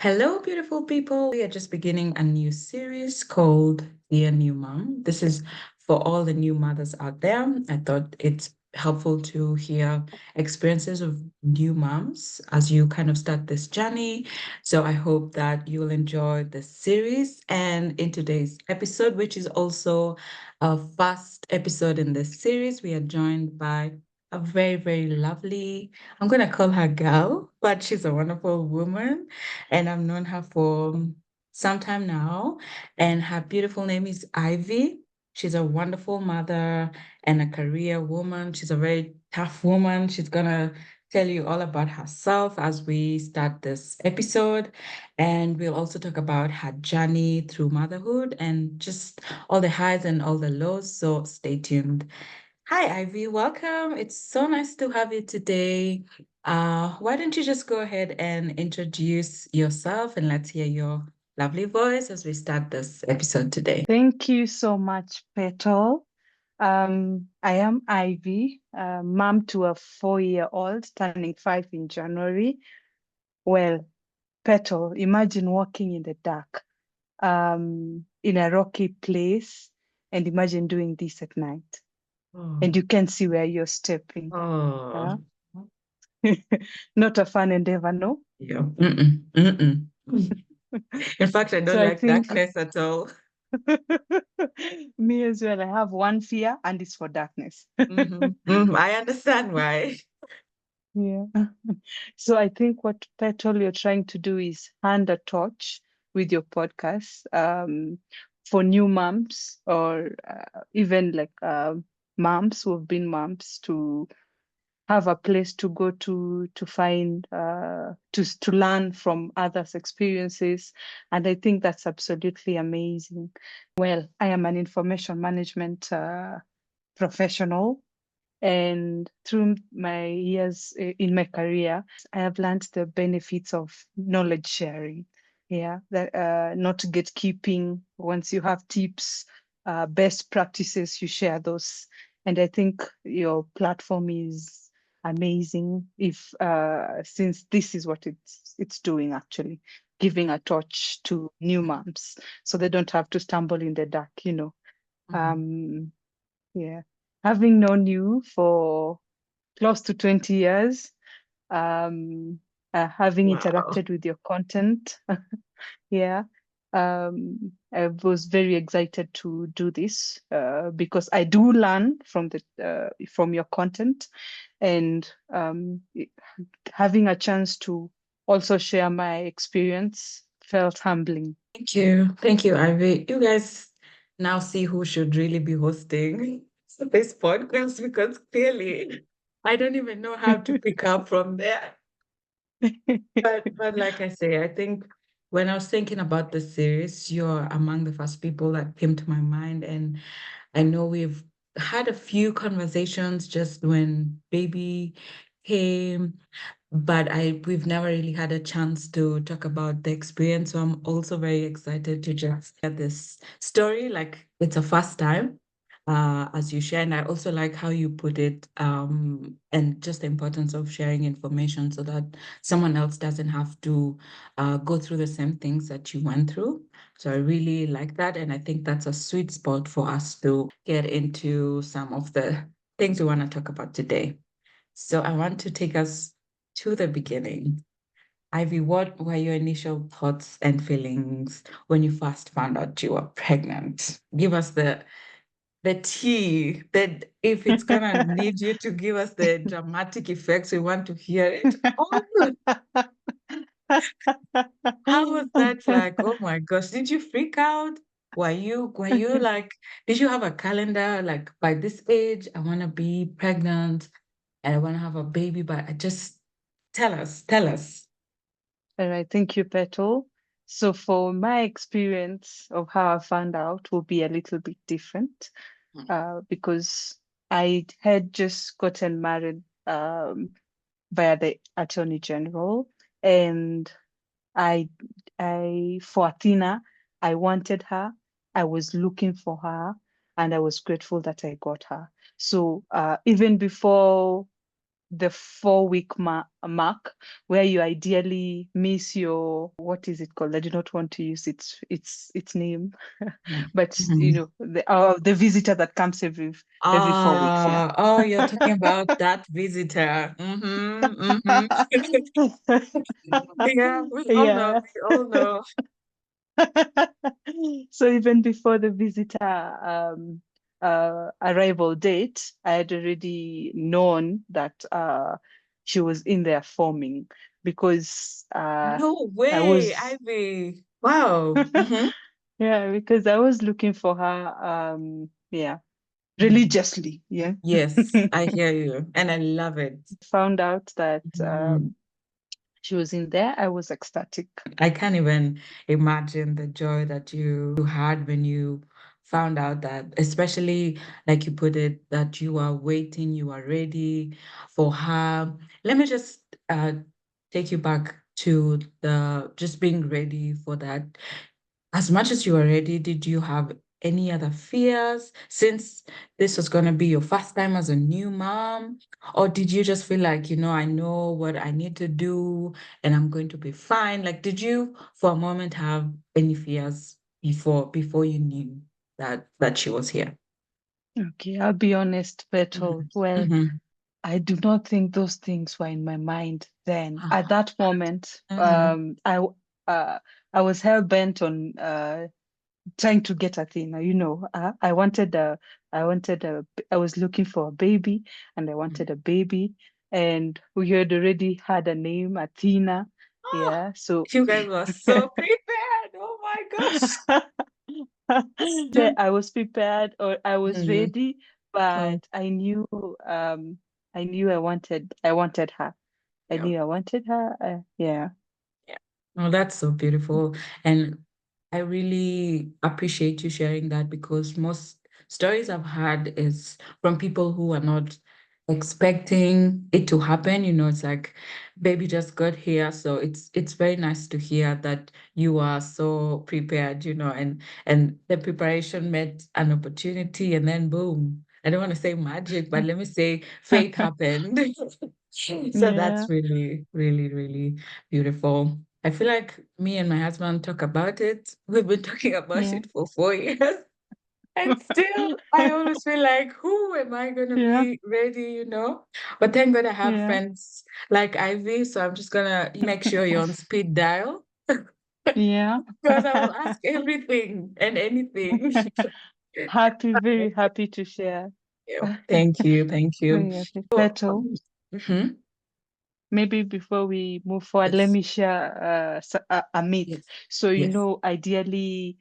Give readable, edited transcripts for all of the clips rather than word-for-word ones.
Hello, beautiful people. We are just beginning a new series called Dear New Mom. This is for all the new mothers out there. I thought it's helpful to hear experiences of new moms as you kind of start this journey. So I hope that you'll enjoy this series. And in today's episode, which is also a first episode in this series, we are joined by a very, very lovely, I'm going to call her girl, but she's a wonderful woman and I've known her for some time now. And her beautiful name is Ivy. She's a wonderful mother and a career woman. She's a very tough woman. She's gonna tell you all about herself as we start this episode. And we'll also talk about her journey through motherhood and just all the highs and all the lows. So stay tuned. Hi, Ivy. Welcome. It's so nice to have you today. Why don't you just go ahead and introduce yourself and let's hear your lovely voice as we start this episode today. Thank you so much, Petal. I am Ivy, mom to a 4-year-old, turning 5 in January. Well, Petal, imagine walking in the dark, in a rocky place, and imagine doing this at night, and Oh, you can see where you're stepping. oh, Yeah? Not a fun endeavor, no? yeah. Mm-mm, mm-mm. In fact, I So don't I like think darkness at all. me as well, I have one fear, and it's for darkness. I understand why. Yeah. So I think what Petrol you're trying to do is hand a torch with your podcast for new moms or even like moms who have been moms to have a place to go to find to learn from others' experiences. And I think that's absolutely amazing. Well, I am an information management professional, and through my years in my career, I have learned the benefits of knowledge sharing. Yeah, that not gatekeeping. Once you have tips, best practices, you share those. And I think your platform is amazing. If since this is what it's doing actually, giving a torch to new moms, so they don't have to stumble in the dark. Mhm. Um, yeah. Having known you for close to 20 years, um, having Wow. interacted with your content, yeah, I was very excited to do this because I do learn from your content, and having a chance to also share my experience felt humbling. Thank you. Thank you, Ivy. You guys now see who should really be hosting this podcast because clearly I don't even know how to pick up from there. But like I say, I think when I was thinking about the series, you're among the first people that came to my mind. And I know we've had a few conversations just when baby came, but we've never really had a chance to talk about the experience. So I'm also very excited to just hear this story. Like it's a first time, as you share. And I also like how you put it, and just the importance of sharing information so that someone else doesn't have to go through the same things that you went through. So I really like that. And I think that's a sweet spot for us to get into some of the things we want to talk about today. So I want to take us to the beginning. Ivy, what were your initial thoughts and feelings when you first found out you were pregnant? Give us the tea that if it's gonna need you to give us the dramatic effects, we want to hear it. Oh, how was that like? Oh my gosh, did you freak out? Were you like, did you have a calendar like by this age, I want to be pregnant and I want to have a baby, but I just tell us. All right, thank you, Petal. So for my experience of how I found out will be a little bit different because I had just gotten married via the Attorney General, and I, for Athena, I wanted her. I was looking for her, and I was grateful that I got her. So even before the 4 week mark, where you ideally miss your, what is it called? I do not want to use its name, but you Mhm. know, the visitor that comes every 4 weeks. Yeah. Oh, you're talking about that visitor. Yeah, we all know, Yeah. we all know. So even before the visitor arrival date, I had already known that she was in there forming, because No I way, was Ivy. Wow. yeah, because I was looking for her yeah, religiously. Yeah. Yes, I hear you, and I love it. Found out that Mhm. she was in there. I was ecstatic. I can't even imagine the joy that you had when you found out that, especially like you put it, that you are waiting, you are ready for her. Let me just take you back to the just being ready for that. As much as you were ready, did you have any other fears since this was going to be your first time as a new mom? Or did you just feel like, I know what I need to do and I'm going to be fine? Like, did you for a moment have any fears before you knew that she was here? Okay, I'll be honest, Bertol. Mhm. Well, Mhm. I do not think those things were in my mind then. At Ah, that moment, mhm. uh, I was hell bent on trying to get Athena. I was looking for a baby, and I wanted a baby, and we had already had a name, Athena. Ah, Yeah, so you guys were so prepared. Oh my gosh. yeah, I was prepared, or I was Mhm. ready, Oh, but I knew I wanted her. I yeah. knew I wanted her. Yeah. Yeah. Oh, that's so beautiful. And I really appreciate you sharing that because most stories I've had is from people who are not expecting it to happen. It's like baby just got here. So it's very nice to hear that you are so prepared, and the preparation met an opportunity and then boom. I don't want to say magic, but let me say fate happened. So Yeah. that's really, really, really beautiful. I feel like me and my husband talk about it. We've been talking about Yeah. it for 4 years. And still, I always feel like, who am I going to Yeah. be ready? But thank God I have Yeah. friends like Ivy. So I'm just going to make sure you're on speed dial Yeah. because I will ask everything and anything. Very happy to share. Yeah. Thank you. Thank you. Very happy. So, Petal, mhm. maybe before we move forward, let Yes. me share a myth. Yes. So, Yes. ideally,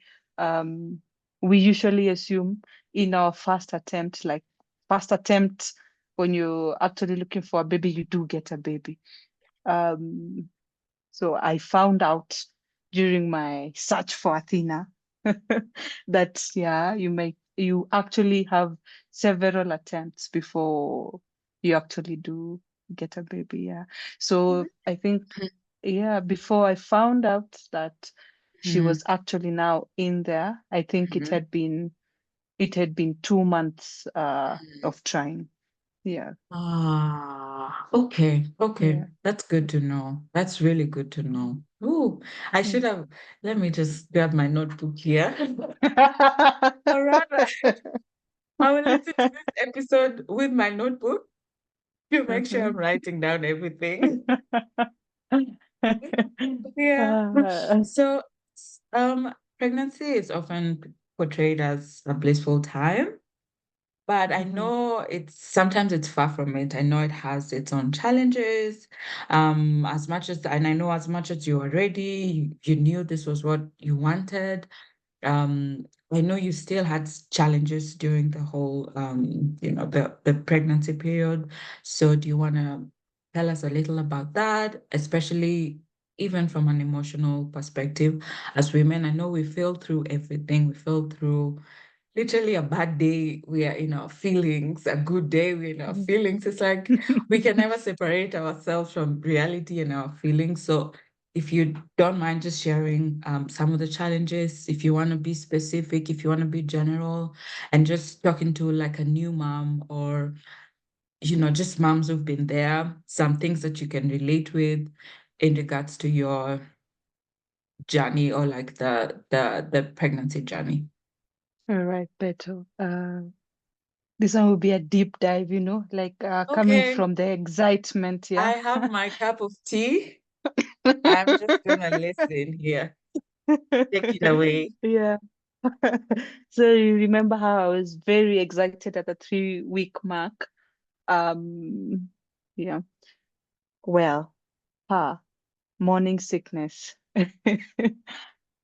we usually assume in our first attempt, when you're actually looking for a baby, you do get a baby. Um, So I found out during my search for Athena that, yeah, you actually have several attempts before you actually do get a baby. Yeah. So I think, yeah, before I found out that she Mhm. was actually now in there, I think Mhm. it had been 2 months Mhm. of trying. Yeah. Okay, okay. Yeah. That's good to know. That's really good to know. Ooh, I should have, let me just grab my notebook here. Or rather, I will listen to this episode with my notebook to make sure I'm writing down everything. Yeah. Ah, So, pregnancy is often portrayed as a blissful time. But I mhm, know sometimes it's far from it. I know it has its own challenges. And I know as much as you are ready, you knew this was what you wanted. I know you still had challenges during the whole, the pregnancy period. So do you want to tell us a little about that, especially even from an emotional perspective? As women, I know we feel through everything. We feel through literally a bad day, we are in our feelings, a good day, we're in our mhm. feelings. It's like we can never separate ourselves from reality and our feelings. So if you don't mind just sharing some of the challenges, if you want to be specific, if you want to be general, and just talking to like a new mom or just moms who've been there, some things that you can relate with in regards to your journey, or like the pregnancy journey. All right, Beto. This one will be a deep dive, like coming Okay, from the excitement, I yeah. have my cup of tea. I'm just gonna listen here. Take it away. Yeah. So you remember how I was very excited at the 3 week mark? Um, yeah. Well, morning sickness.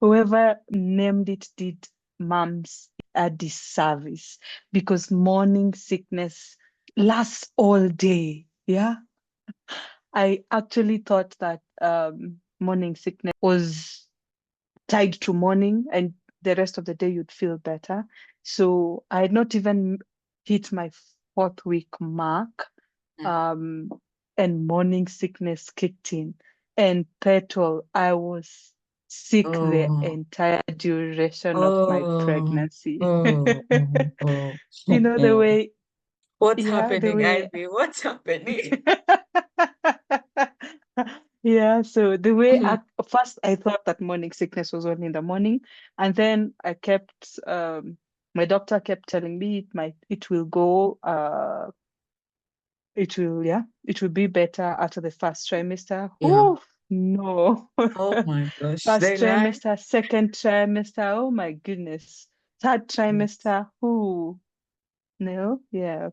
Whoever named it did moms a disservice because morning sickness lasts all day. Yeah. I actually thought that morning sickness was tied to morning and the rest of the day you'd feel better. So I had not even hit my 4th week mark, Mm. um, and morning sickness kicked in. And petrol, I was sick the Oh, entire duration of my oh, pregnancy. oh, oh, oh, The oh. way, What's yeah, the happening, way Ivy? What's happening? Yeah, so the way Mhm, first I thought that morning sickness was only in the morning, and then I kept my doctor kept telling me it will go it will be better after the first trimester. yeah. Oh no. Oh my gosh. First They lie. trimester, second trimester, oh my goodness. Third Yes. trimester, who no, yeah.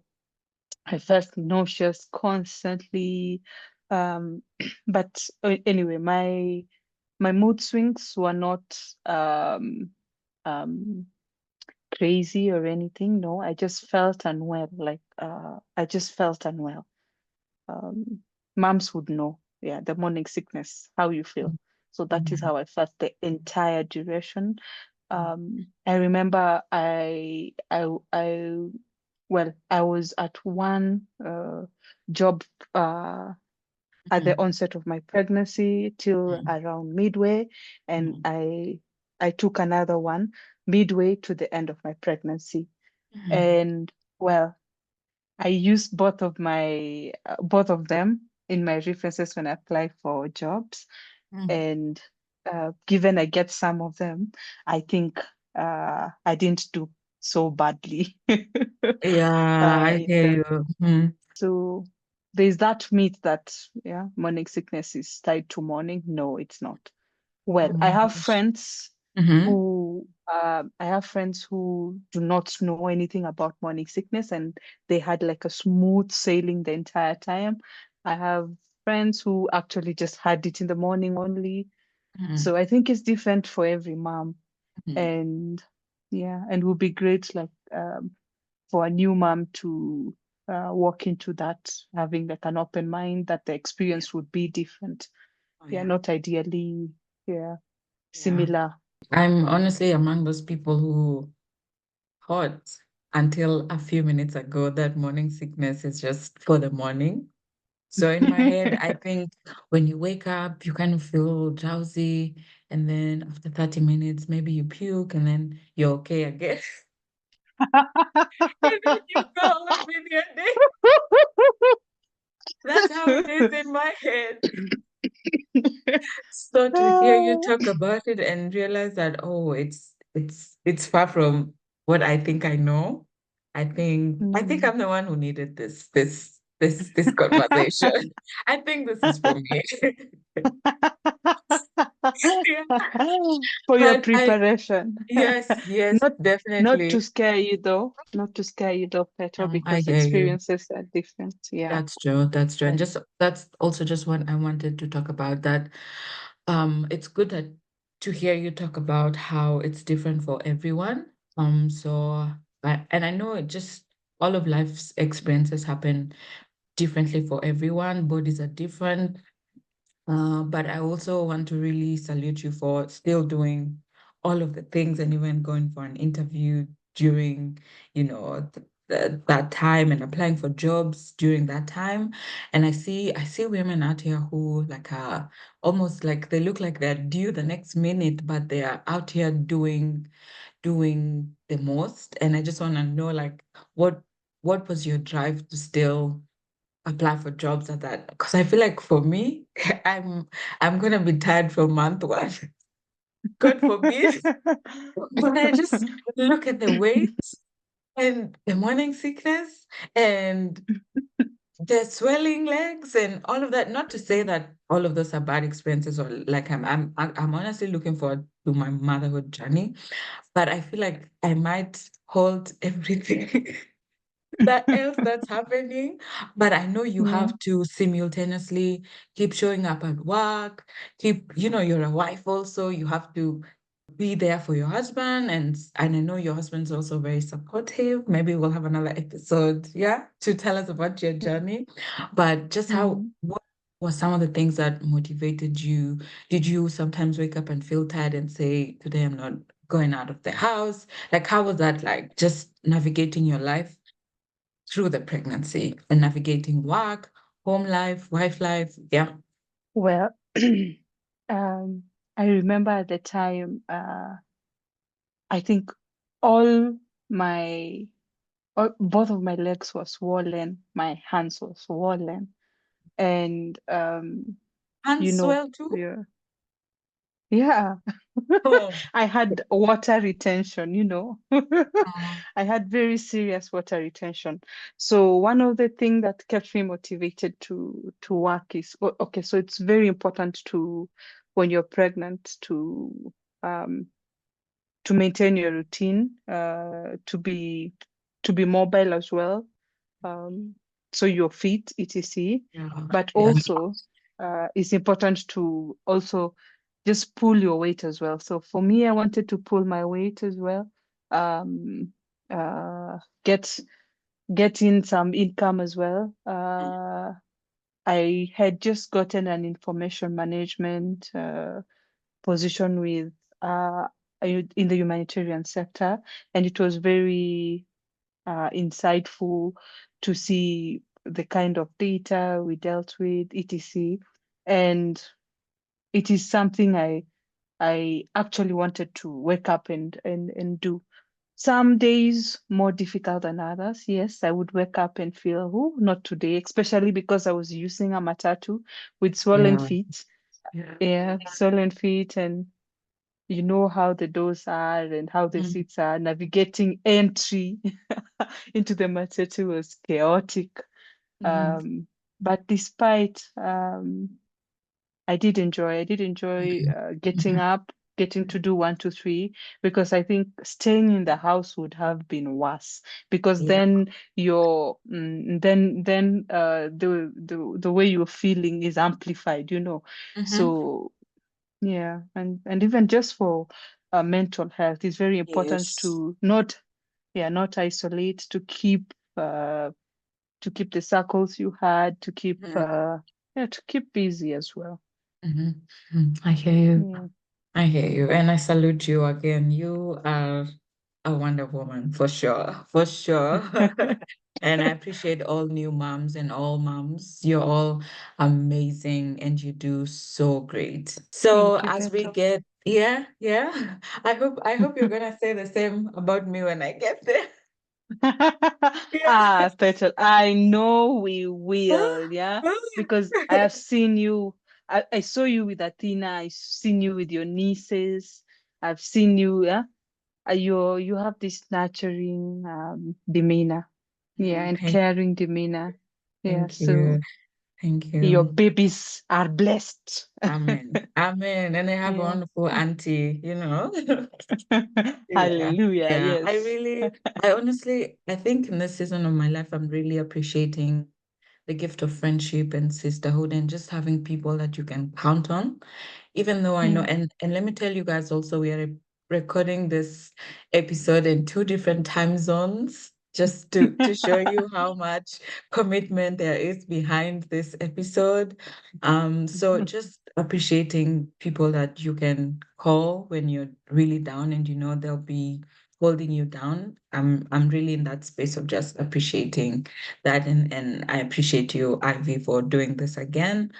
I felt nauseous constantly. Um, but anyway, my mood swings were not um, um, crazy or anything. No, I just felt unwell. I just felt unwell. Um, Moms would know, yeah, the morning sickness, how you feel. So that is Mhm, how I felt the entire duration. mhm, I remember well, I was at one job at the mhm, onset of my pregnancy till mhm, around midway, and mhm, I took another one midway to the end of my pregnancy. mhm, And well, I used both of them in my references when I apply for jobs. mhm. And given I get some of them, I think I didn't do so badly. Yeah, I hear Yeah. you. Mhm. So there's that myth that yeah, morning sickness is tied to morning. No, it's not. Oh Well, my gosh. Mm-hmm. I have friends who do not know anything about morning sickness and they had like a smooth sailing the entire time. I have friends who actually just had it in the morning only. Mm-hmm. So I think it's different for every mom. Mm-hmm. And yeah, and would be great like for a new mom to walk into that, having like an open mind that the Yeah. experience would be different. Oh Yeah, yeah. not ideally, yeah, Yeah. similar. I'm honestly among those people who thought until a few minutes ago that morning sickness is just for the morning. So in my head, I think when you wake up, you kind of feel drowsy, and then after 30 minutes, maybe you puke, and then you're okay again. And then you go on with your day. That's how it is in my head. So to hear you talk about it and realize that, oh, it's far from what I think I know. I think Mm. I'm the one who needed this conversation. I think this is for me. Yeah. For your But preparation. yes, Not not to definitely. scare you though. Not to scare you though, Petra, I because hear you. experiences are different. Yeah. That's true. That's true. And Right. just that's also just what I wanted to talk about, that it's good to hear you talk about how it's different for everyone. And I know it just all of life's experiences happen differently for everyone. Bodies are different. But I also want to really salute you for still doing all of the things and even going for an interview during, that time, and applying for jobs during that time. And I see women out here who like are almost like they look like they're due the next minute, but they are out here doing the most. And I just want to know, like, what was your drive to still apply for jobs at that. Because I feel like for me, I'm gonna be tired from month one. God forbid. But I just look at the weight and the morning sickness and the swelling legs and all of that. Not to say that all of those are bad experiences or like I'm honestly looking forward to my motherhood journey, but I feel like I might hold everything that else that's happening. But I know you Yeah. have to simultaneously keep showing up at work, keep, you're a wife also, you have to be there for your husband, and I know your husband's also very supportive. Maybe we'll have another episode, yeah, to tell us about your journey. But just Mm. what were some of the things that motivated you? Did you sometimes wake up and feel tired and say, today I'm not going out of the house? Like, how was that like just navigating your life through the pregnancy and navigating work, home life, wife life? Yeah. Well, um, I remember at the time, I think all my, both of my legs were swollen, my hands were swollen, and you Hands know, swell too? yeah, yeah. Oh. I had water retention, Oh, I had very serious water retention. So one of the things that kept me motivated to work is okay, so it's very important to when you're pregnant um to maintain your routine, to be mobile as well. So your feet, etc. yeah. But Yeah. also, it's important to also just pull your weight as well. So for me, I wanted to pull my weight as well. Um, uh, get get in some income as well. I had just gotten an information management position with in the humanitarian sector, and it was very insightful to see the kind of data we dealt with, etc. And it is something I actually wanted to wake up and do. Some days more difficult than others. Yes, I would wake up and feel, oh, not today, especially because I was using a matatu with swollen Yeah. feet. Yeah. Yeah, swollen feet, and you know how the doors are and how the Mm, seats are. Navigating entry into the matatu was chaotic. mhm. Um, but despite I did enjoy getting Mhm. up, getting to do one, two, three, because I think staying in the house would have been worse because Yeah. then the way you're feeling is amplified. Mhm. So yeah, and even just for mental health, it's very important Yes. to not isolate, to keep the circles you had, Mhm. to keep busy as well. Mhm. Mhm. I hear you. Yeah. I hear you. And I salute you again. You are a Wonder Woman for sure. For sure. And I appreciate all new moms and all moms. You're all amazing and you do so great. So Thank you, as we Petal. get, yeah, yeah. I hope you're gonna say the same about me when I get there. Yeah. Petal, I know we will, yeah, because I have seen you. I saw you with Athena. I've seen you with your nieces. I've seen you, yeah. You have this nurturing demeanor, yeah, and Thank caring demeanor, yeah. thank you. So Thank your you. babies are blessed. Amen. Amen. And I have a Yeah. wonderful auntie. Yeah. Hallelujah. Yeah. Yes. I honestly, I think in this season of my life, I'm really appreciating the gift of friendship and sisterhood and just having people that you can count on. Even though I know, Mm. and let me tell you guys also, we are recording this episode in two different time zones, just to show you how much commitment there is behind this episode. So just appreciating people that you can call when you're really down and you know they'll be holding you down. I'm really in that space of just appreciating that, and I appreciate you, Ivy, for doing this again.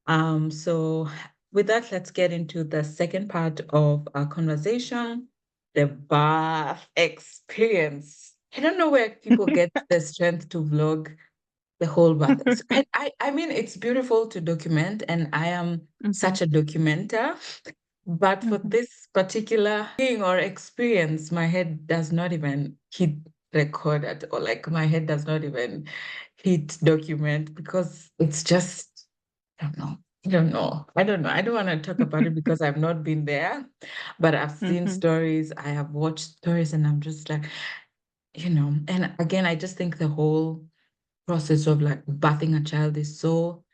So with that, let's get into the second part of our conversation, the birth experience. I don't know where people get the strength to vlog the whole birth. I mean, it's beautiful to document, and I am Mhm, such a documenter. But for mhm, this particular thing or experience, my head does not even hit record at all. Like my head does not even hit document because it's just, I don't know. I don't know. I don't know. I don't want to talk about it because I've not been there, but I've seen mhm, stories, I have watched stories, and I'm just like, and again, I just think the whole process of like birthing a child is so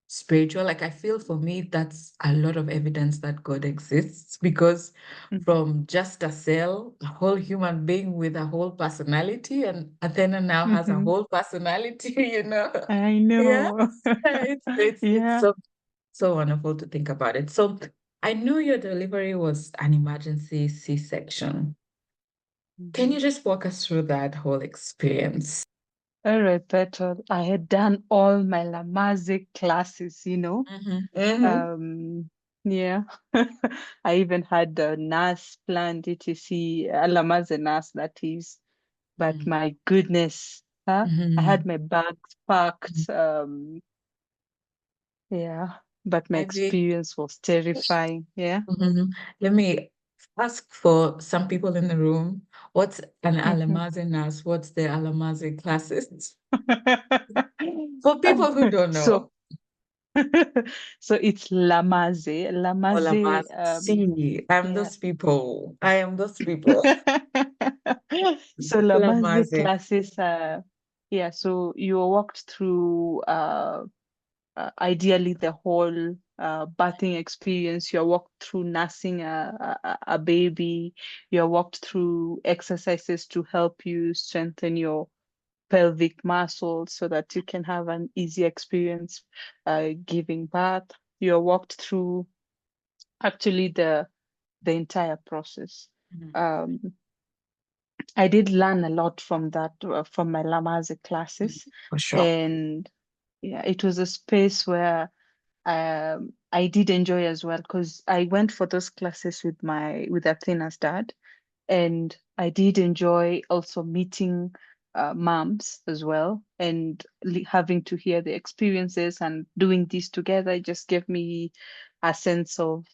spiritual. Like I feel for me, that's a lot of evidence that God exists because mhm, from just a cell, a whole human being with a whole personality, and Athena now has a mhm. whole personality, I Yeah. know. It's Yeah. so wonderful to think about it. So I know your delivery was an emergency C-section. Can Mhm. you just walk us through that whole experience? All right, Petrol. I had done all my Lamaze classes, you know. Mm-hmm. Mm-hmm. Um, yeah. I even had a nurse planned, etc. A Lamaze nurse, that is. But my goodness, huh? I Mm-hmm. had my bags packed. Yeah. But my Ivy, experience was terrifying. Yeah. mhm. Let me ask for some people in the room, what's an Mhm. Alamazi nurse? What's the Alamazi classes? For people who don't So know, so it's Lamaze. Lamaze, Alamazi. I'm yeah. those people. I am those people. So Lamaze Lamazi. classes, yeah, so you walked through ideally the whole birthing experience. You walked through nursing a baby. You walked through exercises to help you strengthen your pelvic muscles so that you can have an easy experience giving birth. You walked through actually the entire process. Mhm. Um, I did learn a lot from that, from my Lamaze Mhm. classes, For sure. and yeah, it was a space where I did enjoy as well because I went for those classes with Athena's dad, and I did enjoy also meeting moms as well, and having to hear the experiences and doing this together. It just gave me a sense of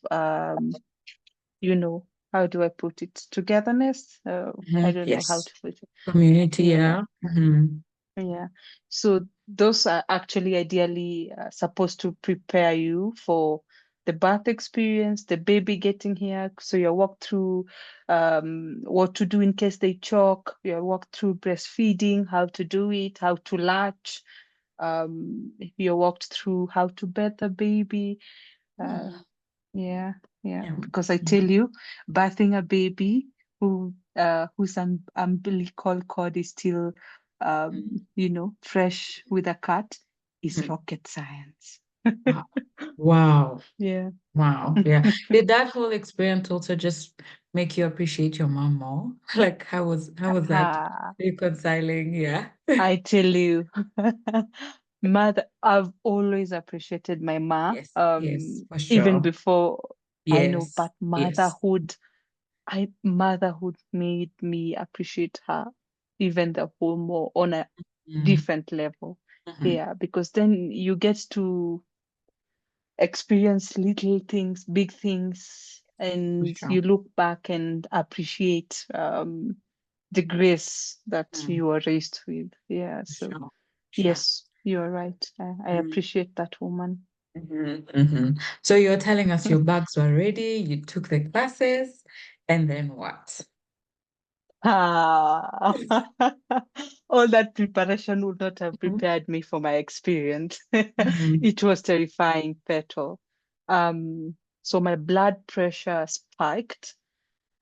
you know, how do I put it? Togetherness. I Mhm. don't know how Yes. to put it. Community, Yeah, yeah. Mhm. yeah. So those are actually ideally supposed to prepare you for the birth experience, the baby getting here. So you walk through what to do in case they choke. You walk through breastfeeding, how to do it, how to latch. You walked through how to birth a baby. Uh, Mhm. yeah, yeah. Yeah. Because I tell you, birthing a baby whose umbilical cord is still fresh with a cut is Mhm. rocket science. Wow. Wow. Yeah. Wow. Yeah. Did that whole experience also just make you appreciate your mom more? Like how was that Ah, reconciling? Yeah. I tell you, mother, I've always appreciated my ma, Yes, yes, for even sure. before I know, Yes, but yes. motherhood made me appreciate her even the whole more on a Mm-hmm. different level. Mm-hmm. Yeah, because then you get to experience little things, big things, For and sure. you look back and appreciate the grace that Mm, you were raised with. Yeah, for so sure. Sure. yes, you are right. I appreciate that woman. Mm-hmm. Mm-hmm. So you're telling us your bags were ready, you took the classes, and then what? Ah, all that preparation would not have Mhm. prepared me for my experience. Mhm. It was terrifying, Petal. So my blood pressure spiked,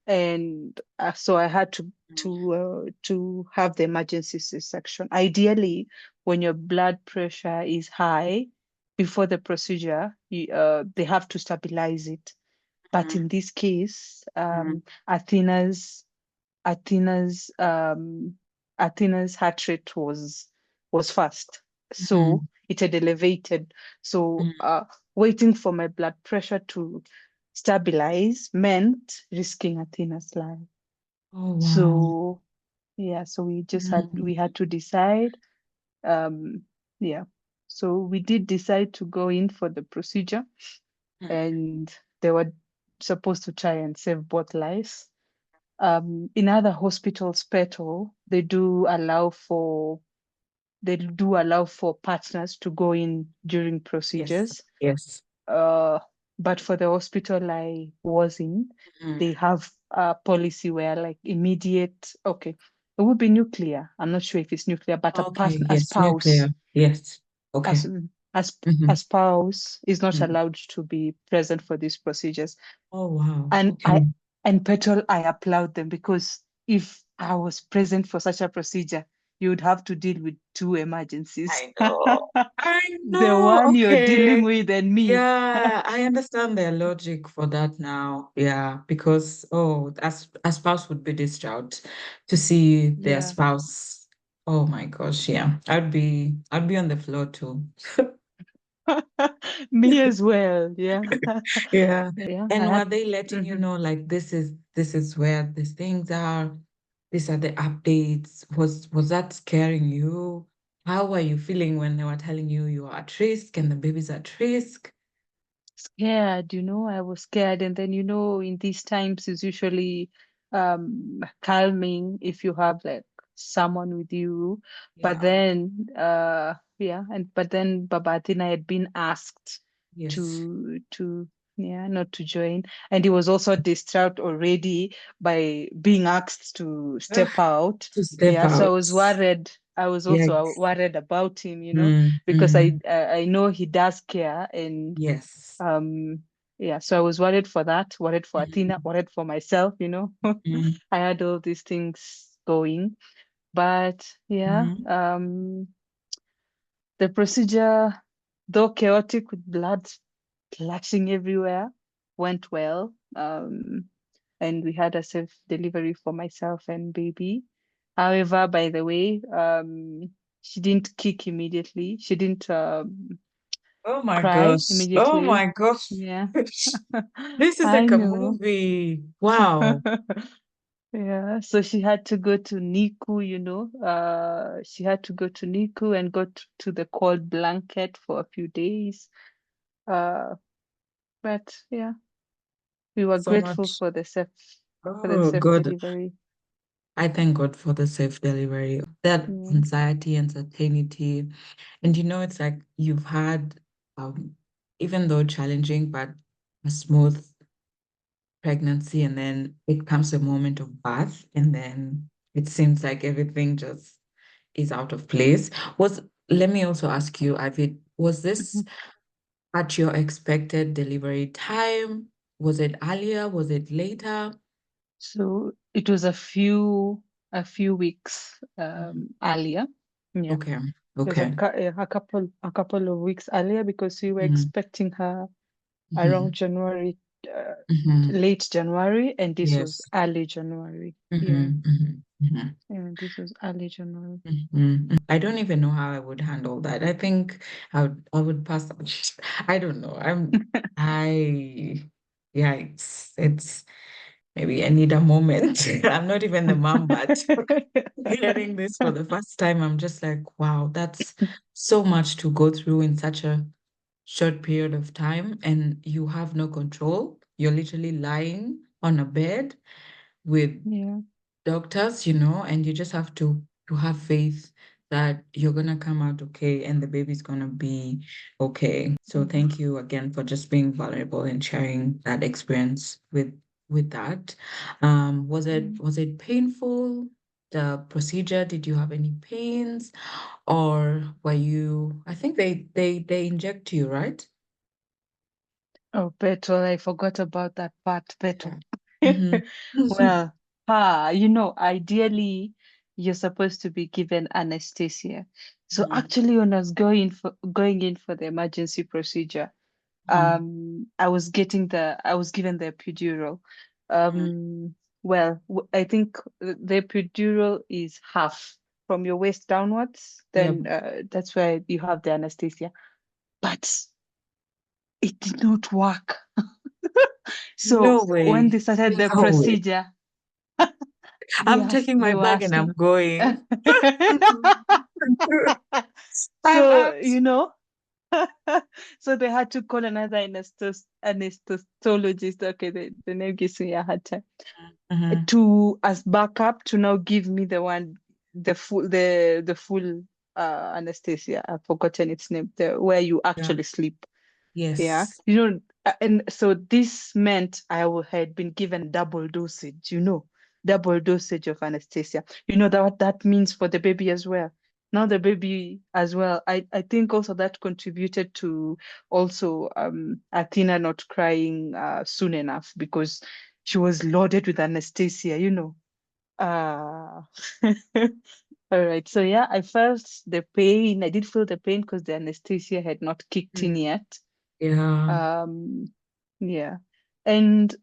and so I had to have the emergency C-section. Ideally, when your blood pressure is high before the procedure, they have to stabilize it. But Mhm. in this case, Mhm. Athena's um, Athena's heart rate was fast, so Mhm. it had elevated. So Mhm. waiting for my blood pressure to stabilize meant risking Athena's life. Oh, wow. So yeah, so we Mhm. had to decide. Um, yeah. So we did decide to go in for the procedure, Mm. and they were supposed to try and save both lives. In other hospitals, Petal, they do allow for partners to go in during Yes. procedures. Yes. Uh, but for the hospital I was in, Mm. they have a policy where like immediate, okay, it would be nuclear. I'm not sure if it's nuclear, but Okay. a Yes. Nuclear. spouse, Yes. as Okay. a Hmm. spouse is not Mm. allowed to be present for these procedures. Oh, wow. And Okay. Petrol, I applaud them, because if I was present for such a procedure, you would have to deal with two emergencies. I know. I The know. one you're dealing Okay. with and me. Yeah, I understand their logic for that now. Yeah, because as a spouse would be distraught to see their Yeah. spouse. Oh my gosh, yeah. I'd be on the floor too. Me as well. Yeah. Yeah. Yeah. I And were had. they letting you Mhm. know like this is where these things are, these are the updates? Was that scaring you? How were you feeling when they were telling you you are at risk and the baby's at risk? Scared, I was scared. And then, in these times is usually calming if you have like someone with you. But Yeah. then yeah, but then Babatina had been asked Yes. to yeah, not to join. And he was also distraught already by being asked to step out. To step Yeah, so I out. was worried. I was also Yes. worried about him, Mm, because mm, I know he does care. And yes. um, yeah, so I was worried for that, worried for Athena, Mm, worried for myself. mm, I had all these things going. But yeah, mm. the procedure, though chaotic with blood splashing everywhere, went well. And we had a safe delivery for myself and baby. However, by the way, she didn't kick immediately. She didn't Oh my cry gosh. Oh immediately. my gosh. Yeah, This is I like a know. movie. Wow. Yeah, so she had to go to NICU, she had to go to NICU and to the cold blanket for a few days. Uh, but yeah, we were So grateful much. for the Oh safe God. delivery. I thank God for the safe delivery. That Yeah, anxiety and certainty. And it's like you've had even though challenging, but a smooth pregnancy, and then it comes a moment of birth, and then it seems like everything just is out of place. Let me also ask you, Ivy, was this mhm. at your expected delivery time? Was it earlier? Was it later? So it was a few weeks Mhm. earlier. Yeah, Okay. it was Okay. a couple of weeks earlier, because we were Mm-hmm. expecting her Mm-hmm. around January, Mm-hmm. late January, and this was Yes. early January. Yeah, Mm-hmm. Mm-hmm. yeah, this was early January. I don't even know how I would handle that. I think I would pass out. I don't know. I yeah, it's maybe I need a moment. I'm not even the mom, but hearing this for the first time, I'm just like, wow, that's so much to go through in such a short period of time, and you have no control. You're literally lying on a bed with Yeah. doctors, and you just have to have faith that you're gonna come out okay and the baby's gonna be okay. So Mhm. thank you again for just being vulnerable and sharing that experience with that. Was it Mm. was it painful? The procedure, did you have any pains, or were you, I think they inject you, right? Oh, petrol, I forgot about that part, petrol. Mm-hmm. Well, ideally, you're supposed to be given anesthesia. So actually, when I was going in for the emergency procedure, I was given the epidural. Well, I think the epidural is half from your waist downwards. Yep. Then that's where you have the anesthesia. But it did not work. No So when way. they started the No way. procedure, I'm taking they my were bag and I'm asking. going. So, I'm so they had to call another anesthetologist. Okay, the name gives me a hard time. Mhm. To as backup to now give me the full anesthesia. I've forgotten its name. The where you Yeah. actually sleep. Yeah. Yes. And so this meant had been given double dosage, double dosage of anesthesia. You know that what that means for the baby as well. Now the baby as well. I think also that contributed to also Athena not crying soon enough because she was loaded with anesthesia. Uh all right. So yeah, I felt the pain. I did feel the pain because the anesthesia had not kicked in Mm. yet. Yeah. Um, yeah. And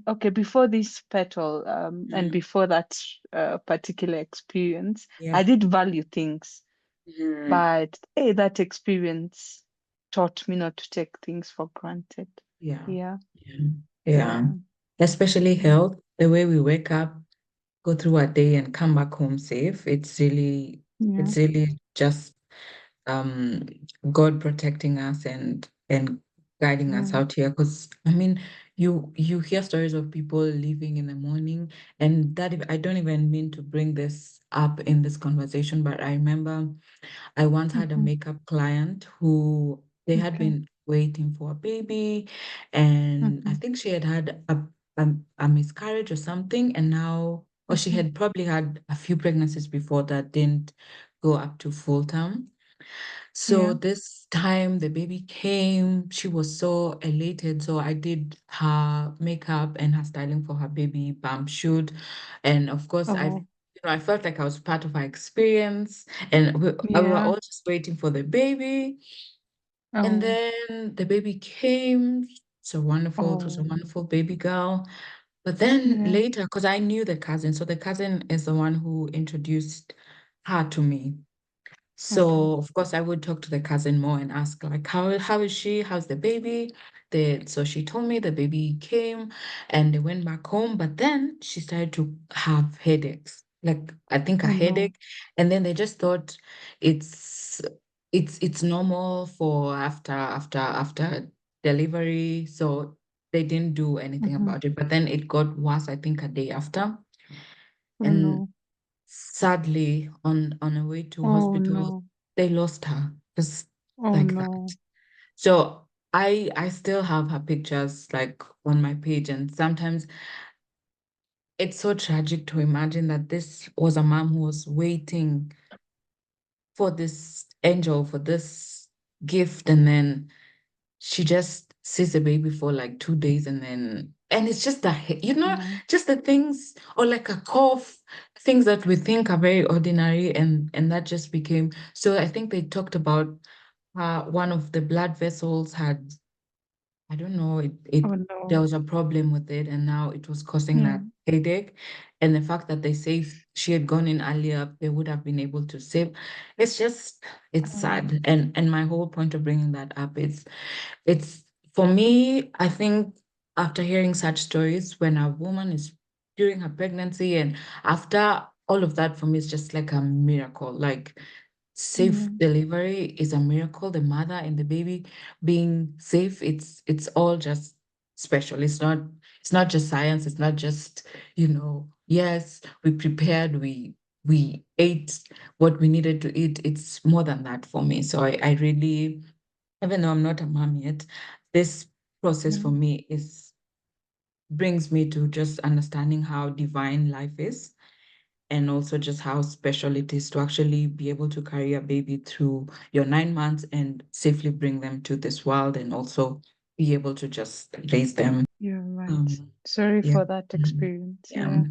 okay, before this petal, and Mm. before that particular experience, Yeah. I did value things, Mm. but hey, that experience taught me not to take things for granted. Yeah. Yeah, Yeah. Yeah. yeah, Especially mm, health, the way we wake up, go through our day and come back home safe. yeah, It's really just um God protecting us and guiding us yeah, out here. Because I mean, you hear stories of people leaving in the morning, and I don't even mean to bring this up in this conversation, but I remember I once had a hmm, makeup client who they had okay, been waiting for a baby, and I hmm, think she had had a miscarriage or something, and now, or she hmm, had probably had a few pregnancies before that didn't go up to full term. So yeah, this time the baby came, she was so elated. So I did her makeup and her styling for her baby bump shoot. And of course, oh, I felt like I was part of her experience. And we were yeah, all just waiting for the baby. And oh, then the baby came. So wonderful. It was a oh, wonderful baby girl. But then yeah, later, because I knew the cousin, so the cousin is the one who introduced her to me. okay, So of course I would talk to the cousin more and ask like how is she? How's the baby? So she told me the baby came and they went back home, but then she started to have headaches. Like I think a oh no, headache. And then they just thought it's it's normal for after delivery. So they didn't do anything hmm, about it. But then it got worse, I think a day after. oh And no, sadly, on a way to oh hospital, no, they lost her just oh like that. no. So I still have her pictures like on my page, and sometimes it's so tragic to imagine that this was a mom who was waiting for this angel, for this gift, and then she just sees the baby for like 2 days and it's just No, just the things or like a cough, things that we think are very ordinary and that just became so I think they talked about one of the blood vessels had I don't know, oh there no. was a problem with it, and now it was causing Yeah, that headache. And the fact that they say if she had gone in earlier, they would have been able to save. It's just, it's um, sad. And my whole point of bringing that up is, it's for me, I think after hearing such stories, when a woman is during her pregnancy and after all of that, for me, it's just like a miracle. Like safe yeah, delivery is a miracle. The mother and the baby being safe, it's all just special. It's not just science. It's not just, yes, we prepared, we ate what we needed to eat. It's more than that for me. So I really, even though I'm not a mom yet, this process yeah, for me is brings me to just understanding how divine life is and also just how special it is to actually be able to carry a baby through your 9 months and safely bring them to this world and also be able to just raise them. you're right. Um, Sorry yeah. for that Mhm. experience. Yeah,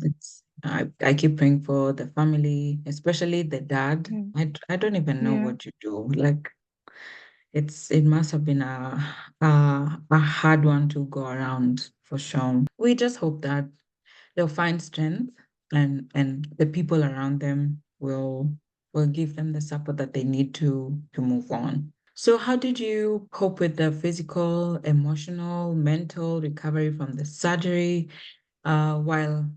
Yeah, I keep praying for the family, especially the dad. yeah, I don't even know yeah, what you do. Like it must have been a hard one to go around for sure. We just hope that they'll find strength and the people around them will give them the support that they need to move on. So how did you cope with the physical, emotional, mental recovery from the surgery while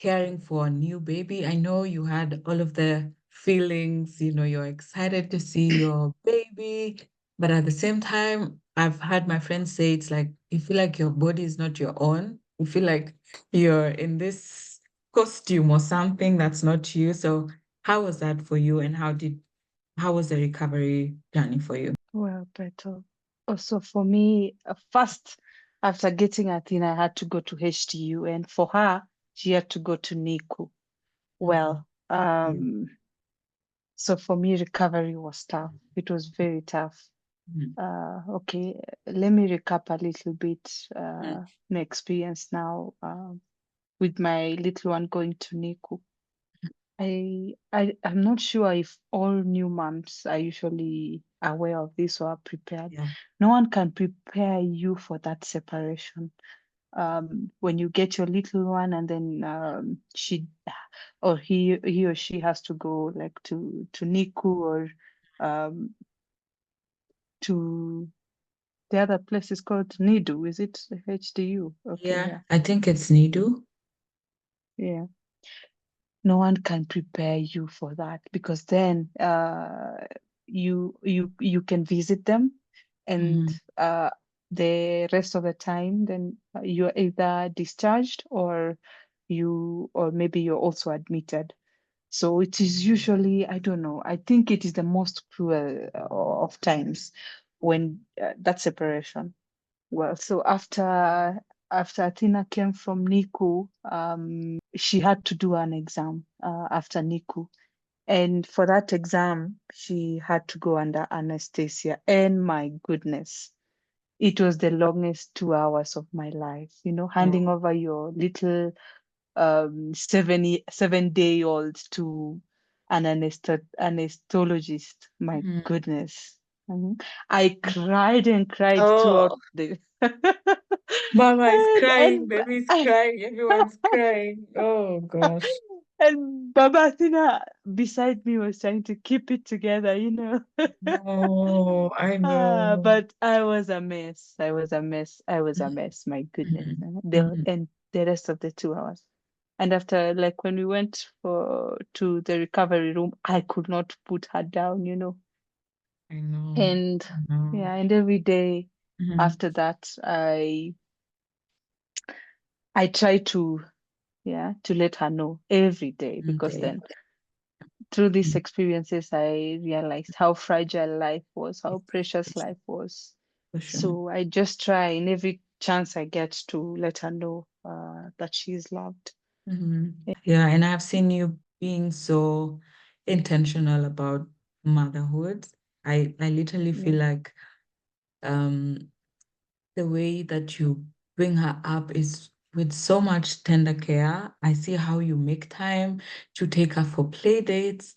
caring for a new baby? I know you had all of the feelings, you're excited to see your baby, but at the same time, I've had my friends say it's like you feel like your body is not your own. You feel like you're in this costume or something that's not you. So how was that for you, and how was the recovery journey for you? Well, better. Also, for me, first, after getting Athena, I had to go to HTU, and for her, she had to go to NICU. Mhm. Well, Yeah. so for me, recovery was tough. It was very tough. Mhm. Okay, let me recap a little bit Mhm. my experience now with my little one going to NICU. I'm not sure if all new moms are usually aware of this or are prepared. Yeah. No one can prepare you for that separation. When you get your little one and then she or he or she has to go like to NICU or um, to the other place is called NIDU. Is it HDU? Okay, Yeah, yeah, I think it's Nidu. yeah. No one can prepare you for that because then you can visit them and Mhm. the rest of the time then you're either discharged or you or maybe you're also admitted. So it is usually, I don't know, I think it is the most cruel of times when that separation. Well, so after Athena came from NICU, she had to do an exam after NICU. And for that exam, she had to go under anesthesia. And my goodness, it was the longest 2 hours of my life, handing Oh. over your little 7-day old to an anesthetologist. My Mhm. goodness. Mhm. I cried and cried throughout Oh, the Mama is crying, and baby is crying, everyone's crying. Oh gosh. and Baba Athena beside me was trying to keep it together. No, I know. But I was a mess. I was a mess. I was a mess. My goodness. Mhm. The Mhm. and the rest of the 2 hours. And after, like, when we went to the recovery room, I could not put her down. I know. And I know. yeah, and every day Mhm. after that, I try to, yeah, to let her know every day because Day. then through these Mhm. experiences, I realized how fragile life was, Yes, how precious life was. for sure. So I just try in every chance I get to let her know that she is loved. Mhm. Yeah, and I've seen you being so intentional about motherhood. I literally Yeah. feel like um the way that you bring her up is with so much tender care. I see how you make time to take her for play dates.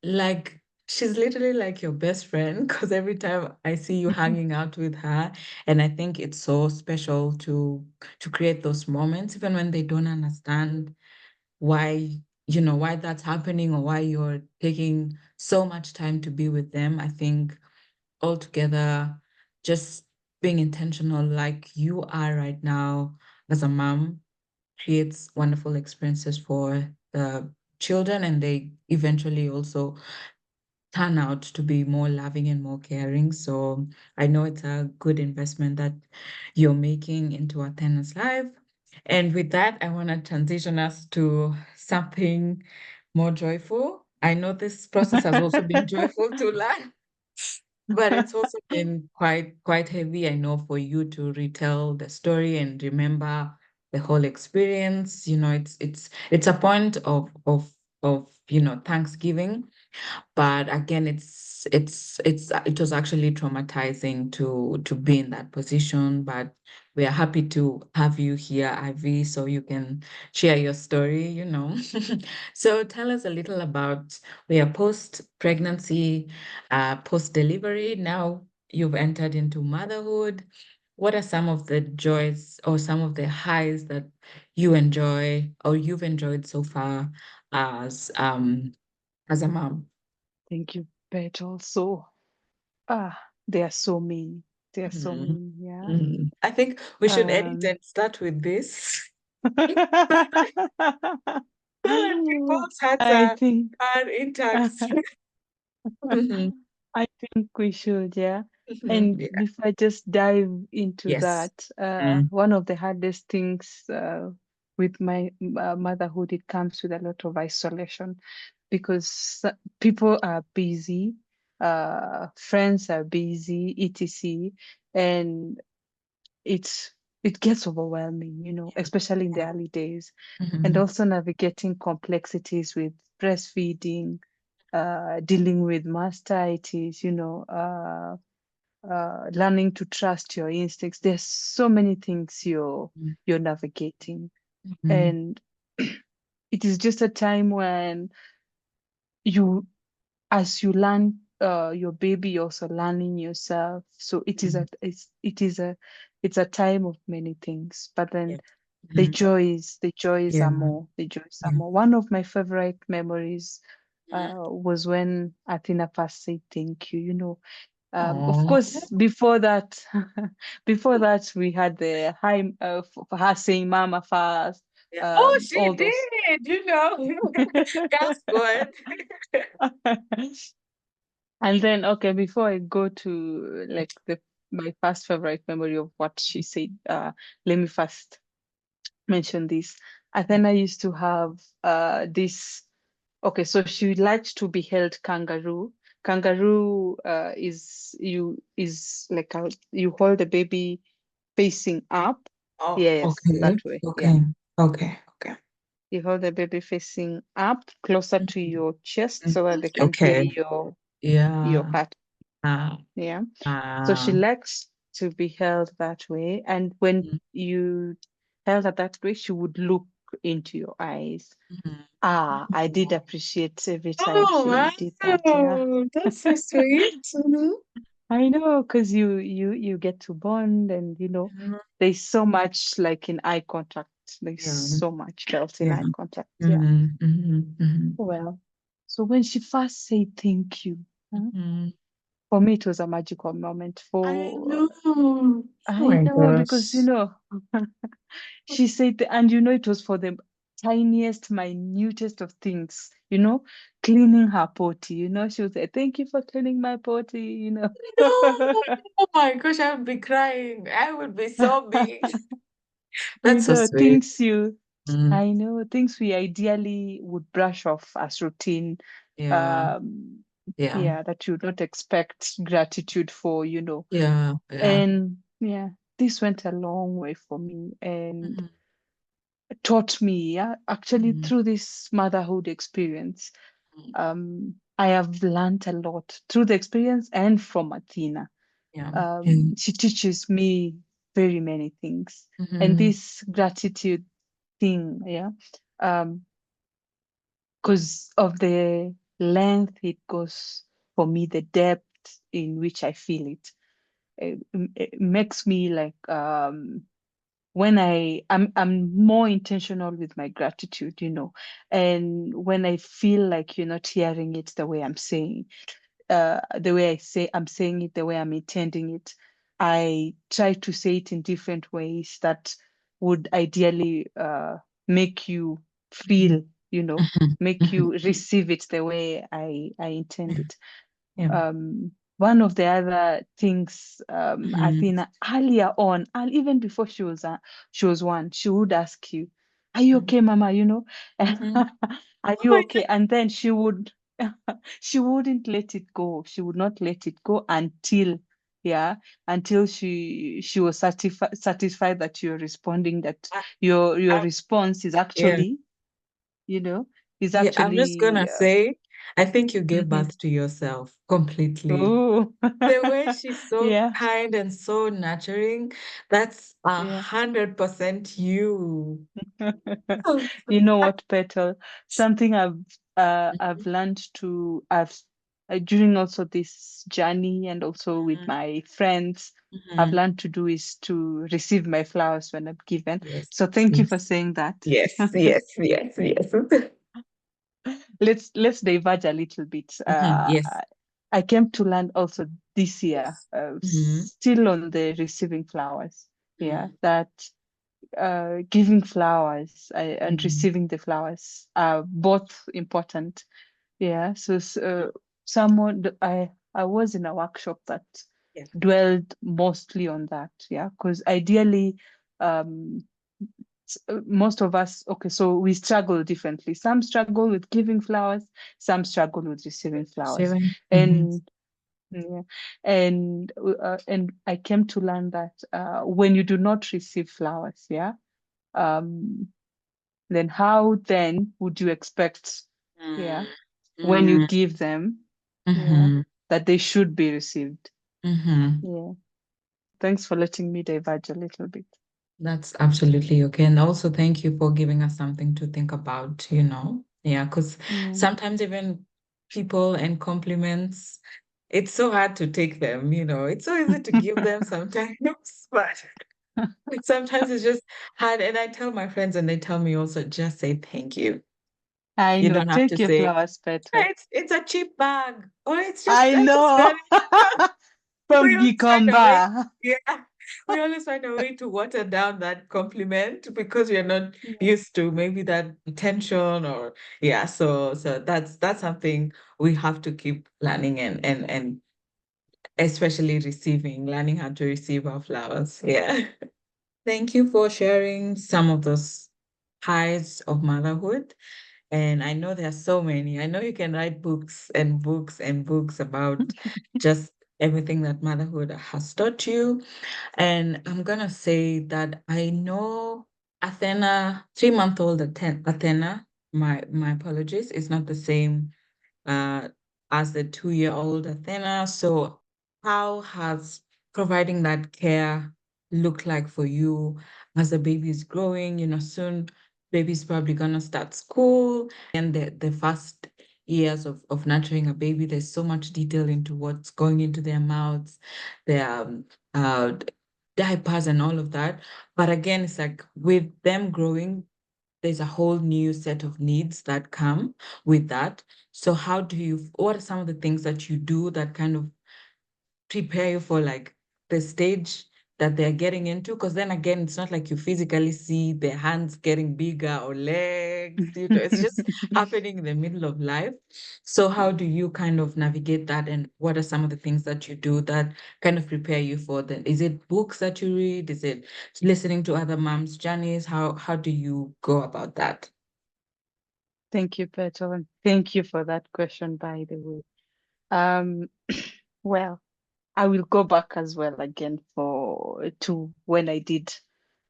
Like she's literally like your best friend because every time I see you hanging out with her, and I think it's so special to create those moments, even when they don't understand why, why that's happening or why you're taking so much time to be with them. I think altogether, just being intentional like you are right now as a mom creates wonderful experiences for the children, and they eventually also turn out to be more loving and more caring. So I know it's a good investment that you're making into Athena's life. And with that, I want to transition us to something more joyful. I know this process has also been joyful to learn, but it's also been quite heavy, I know, for you to retell the story and remember the whole experience. It's a point of Thanksgiving, but again, it was actually traumatizing to be in that position. But we are happy to have you here, Ivy, so you can share your story. So tell us a little about we are post-pregnancy, post-delivery. Now you've entered into motherhood. What are some of the joys or some of the highs that you enjoy or you've enjoyed so far as a mom? Thank you, Petal. So, ah, there are so many. There are so Mhm. many, yeah. Mhm. I think we should edit Um, and start with this. feel like people's hearts I think are intact. Mhm, I think we should, yeah. mhm, And yeah. if I just dive into Yes. that, Mm, one of the hardest things with my motherhood, it comes with a lot of isolation because people are busy, friends are busy, etc. And it's it gets overwhelming, especially in the yeah. early days, and Mhm, also navigating complexities with breastfeeding, dealing with mastitis, learning to trust your instincts. There's so many things you're navigating, mhm, and it is just a time when you, as you learn your baby, you're also learning yourself. So mhm, it's a time of many things. But then yeah. Mhm, the joys yeah. are more. The joys are Yeah. more. One of my favorite memories Mhm. was when Athena first said thank you. Of Oh, course, before that, before that, we had the high for her saying "Mama" first, yeah. Oh, she all those. did, That's good. And then, okay, before I go to like the my first favorite memory of what she said, let me first mention this. Athena used to have this. Okay, so she liked to be held kangaroo. Kangaroo is like you hold the baby facing up. Oh, Yes, okay, that way. Yeah. okay, okay, okay. You hold the baby facing up closer to Mhm, your chest so that mhm. they can hear Okay, your yeah. heart. Ah, Yeah. So she ah. likes to be held that way. And when Mhm, you held her that way, she would look into your eyes. mhm. Ah, I did Oh, appreciate every time oh, she did that. Yeah. wow. That's so sweet. I know, because you get to bond, and Mhm. there's so much like in eye contact. There's Yeah, so much felt in yeah. eye contact. Yeah. Mhm, mhm, mhm, Well, so when she first said thank you, mhm. for me it was a magical moment. I For know. Oh I my know, because gosh. she said, and it was for the tiniest, minutest of things, cleaning her potty, she would say, thank you for cleaning my potty. No, oh my gosh, I would be crying. I would be sobbing. That's so sweet. Things you, Mm, I know, things we ideally would brush off as routine. yeah, Um, yeah, yeah, that you don't expect gratitude for. yeah, yeah. And yeah, this went a long way for me and Mhm, taught me, yeah, actually mhm, through this motherhood experience. I have learned a lot through the experience and from Athena. yeah, yeah. She teaches me very many things. And Mhm, this gratitude thing, yeah, because of the length it goes for me, the depth in which I feel it. It makes me like when I'm more intentional with my gratitude, and when I feel like you're not hearing it the way I'm saying, the way I'm saying it, the way I'm intending it, I try to say it in different ways that would ideally make you mhm, feel, make mhm, you receive it the way I intend mhm. it. Yeah. One of the other things, Mhm, Athena, earlier on, and even before she was one, she would ask you, "Are you mhm, okay, Mama?" mhm. "Are Oh you my okay?" And then she wouldn't let it go. She would not let it go yeah, until she was satisfied that you're responding, that God. your I, response is yeah. actually, you know, is Yeah, I'm just gonna actually. say, I think you gave Mhm. birth to yourself completely. Oh, The way she's so yeah, kind and so nurturing, that's a yeah. 100% you. You know what, Petal? Something I've learned to I've during also this journey and also with Mhm, my friends, I've mhm. learned to do is to receive my flowers when I'm given. Yes, So thank you for yes, saying that. yes, yes, yes, yes. Let's diverge a little bit. Mhm, yes, I came to learn also this year, yes. Mhm, still on the receiving flowers. Yeah, mhm, that giving flowers and receiving the flowers are both important. Yeah. So I was in a workshop that Yeah. dwelled mostly on that. Yeah, because ideally, um, most of us, okay, so we struggle differently. Some struggle with giving flowers, some struggle with receiving flowers, Receiving. and yeah, and I came to learn that when you do not receive flowers, yeah, um, then how then would you expect, yeah, when you Mm-hmm. give them, yeah, Mm-hmm. that they should be received? Mm-hmm. Yeah. Thanks for letting me diverge a little bit. That's absolutely okay. And also, thank you for giving us something to think about, you know? Yeah, because Yeah. sometimes even people and compliments, it's so hard to take them, you know? It's so easy to give them sometimes, but sometimes it's just hard. And I tell my friends, and they tell me also, just say thank you. I You know. don't have to Take your say, flowers, Petal. "Yeah, it's a cheap bag, or it's just, I I just got know. it." We From always find a way. Gikomba. Yeah. We always find a way to water down that compliment because we're not Yeah. used to maybe that attention or yeah. So that's something we have to keep learning and especially receiving, learning how to receive our flowers. Yeah. Thank you for sharing some of those highs of motherhood. And I know there are so many. I know you can write books and books and books about just everything that motherhood has taught you. And I'm gonna say that I know Athena, 3-month-old Athena, my apologies, is not the same uh, as the 2-year-old Athena. So how has providing that care looked like for you as the baby is growing? You know, soon baby's probably gonna start school and the first years of nurturing a baby, there's so much detail into what's going into their mouths, their uh, diapers and all of that. But again, it's like with them growing, there's a whole new set of needs that come with that. So what are some of the things that you do that kind of prepare you for like the stage that they're getting into? Because then again, it's not like you physically see their hands getting bigger or legs, you know, it's just happening in the middle of life. So how do you kind of navigate that? And what are some of the things that you do that kind of prepare you for that? Is it books that you read? Is it listening to other moms' journeys? How do you go about that? Thank you, Petal, and thank you for that question, by the way. Um, well, I will go back as well again for to when I did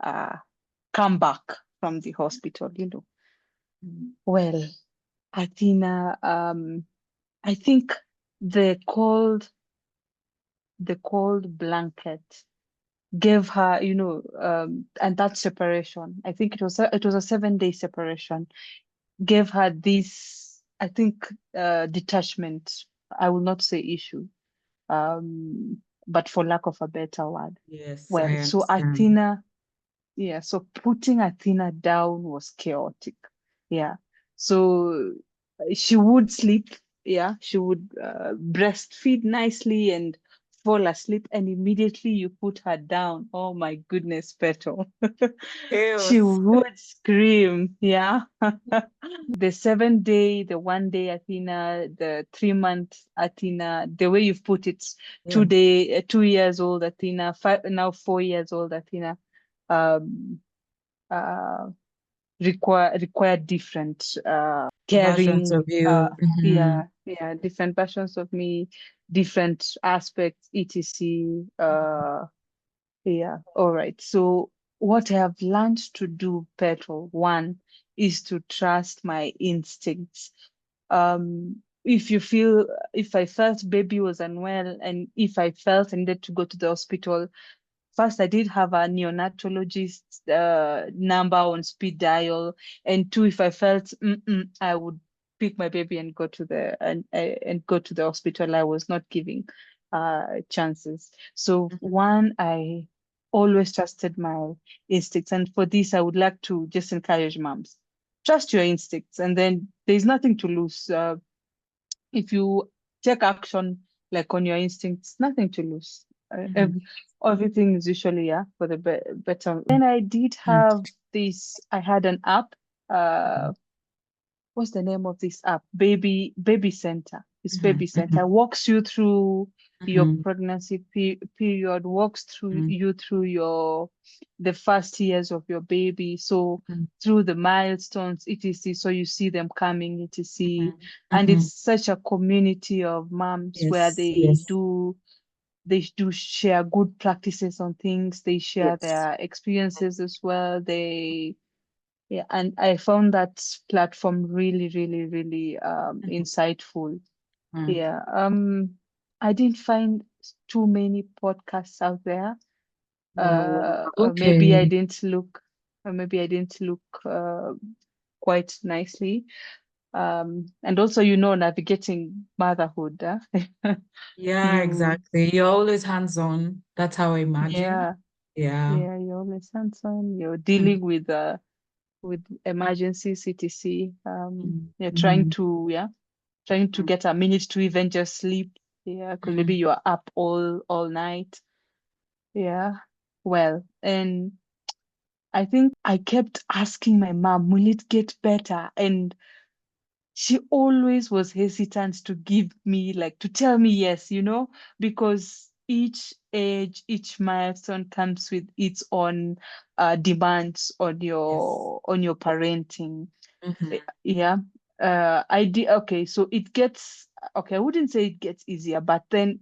uh come back from the hospital, you know. Well, Athena, I think the cold the cold blanket gave her, you know, and that separation. I think it was a 7-day separation, gave her this, I think, detachment. I will not say issue, but for lack of a better word. Yes, Well, I so understand. Athena, yeah, so putting Athena down was chaotic. Yeah. So she would sleep. Yeah. She would breastfeed nicely and fall asleep. And immediately you put her down. Oh my goodness, Petal. She Chaos. would scream. Yeah. The 7-day, the 1-day Athena, the 3-month Athena, the way you've put it, Yeah. 2 years old Athena, now 4 years old Athena. Um, uh, require different Versions caring, of you. yeah, yeah, different versions of me, different aspects, etc. Yeah, all right. So what I have learned to do, Petrol, one is to trust my instincts. If I felt baby was unwell and if I felt I needed to go to the hospital, first, I did have a neonatologist number on speed dial, and two, if I felt I would pick my baby and go to the hospital. I was not giving chances. So one, I always trusted my instincts, and for this, I would like to just encourage moms: trust your instincts, and then there's nothing to lose. If you take action like on your instincts, nothing to lose. Mhm. Ev Everything is usually, yeah, for the better. Then I did have this, I had an app. Uh, what's the name of this app? Baby Center. It's Mhm. Baby Mhm. Center. Walks you through your Mhm. pregnancy period, walks through Mhm. you through the first years of your baby. So Mhm. through the milestones, etc. So you see them coming, etc. Mhm. And Mhm. it's such a community of moms where Yes, yes, they do share good practices on things. They share yes. their experiences as well. Yeah, and I found that platform really, really, really Mhm. insightful. Mhm. Yeah. I didn't find too many podcasts out there. Oh, Maybe I okay. didn't look, or maybe I didn't look quite nicely. And also, navigating motherhood. Yeah, You, exactly. You're always hands-on. That's how I imagine. yeah, Yeah. yeah, you're always hands-on. You're Mhm. dealing with emergencies, etc. Mhm. You're Mhm. trying to get a minute to even just sleep. Yeah, because maybe Mhm. you're up all night. Yeah. Well, and I think I kept asking my mom, will it get better? And she always was hesitant to give me, like, to tell me yes, because each age, each milestone comes with its own demands on Yes. your parenting. Mhm. Yeah. I did okay, so it gets okay, I wouldn't say it gets easier, but then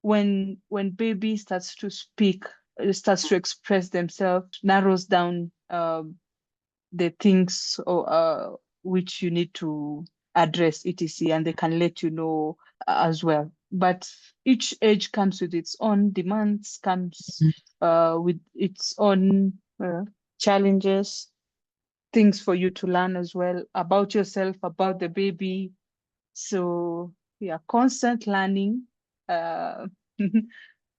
when baby starts to speak, starts to express themselves, narrows down the things or which you need to address, etc., and they can let you know as well. But each age comes with its own demands, comes Mhm. with its own challenges, things for you to learn as well about yourself, about the baby. So yeah, constant learning. Uh,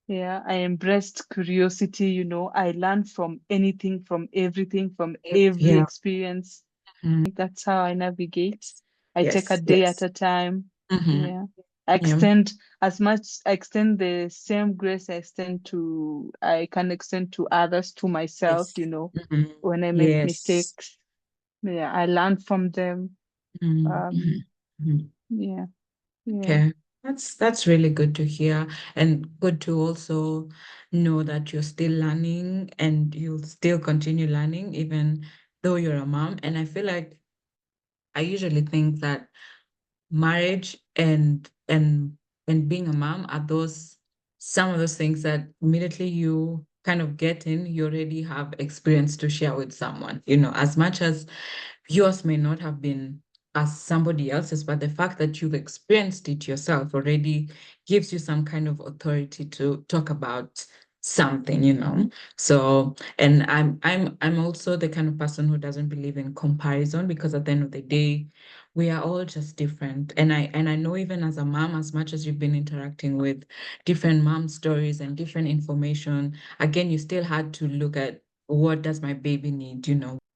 yeah, I embraced curiosity, I learn from anything, from everything, from every Yeah. experience. Mhm. That's how I navigate. Yes. I take a Yes. day at Yes. a time. Mhm. Yeah. Yeah. I extend the same grace I can extend to others, to myself, Yes. Mhm. when I make Yes. mistakes. Yeah, I learn from them. Mhm. Um, Mhm. Mhm. yeah, yeah. Okay. That's really good to hear, and good to also know that you're still learning and you'll still continue learning even though you're a mom. And I feel like I usually think that marriage and being a mom are those some of those things that immediately you kind of get in, you already have experience to share with someone, as much as yours may not have been as somebody else's, but the fact that you've experienced it yourself already gives you some kind of authority to talk about something. So, and I'm also the kind of person who doesn't believe in comparison, because at the end of the day, we are all just different. And I know, even as a mom, as much as you've been interacting with different mom stories and different information, again, you still had to look at, what does my baby need?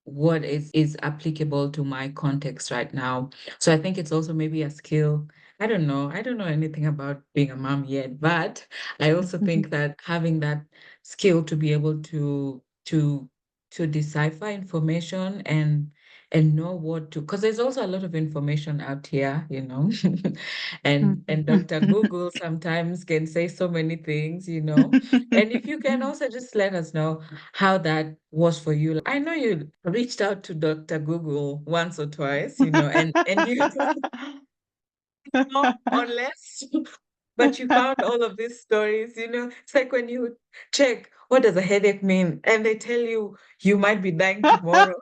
What is applicable to my context right now. So I think it's also maybe a skill. I don't know anything about being a mom yet, but I also think that having that skill to be able to decipher information and know what to, because there's also a lot of information out here. And Dr. Google sometimes can say so many things. And if you can also just let us know how that was for you. I know you reached out to Dr. Google once or twice, and you more or less, but you found all of these stories. It's like when you check, what does a headache mean? And they tell you you might be dying tomorrow.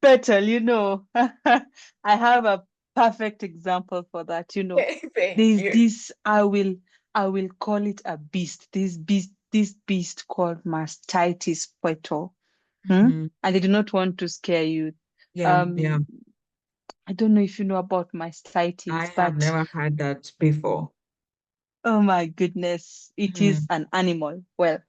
Petal, I have a perfect example for that. Thank There's you. this, I will call it a beast. This beast called mastitis petal. Mhm. And they do not want to scare you. Yeah, yeah. Um, I don't know if you know about I mastitis, have but never had that before. oh my goodness, it is Mhm. an animal. Well,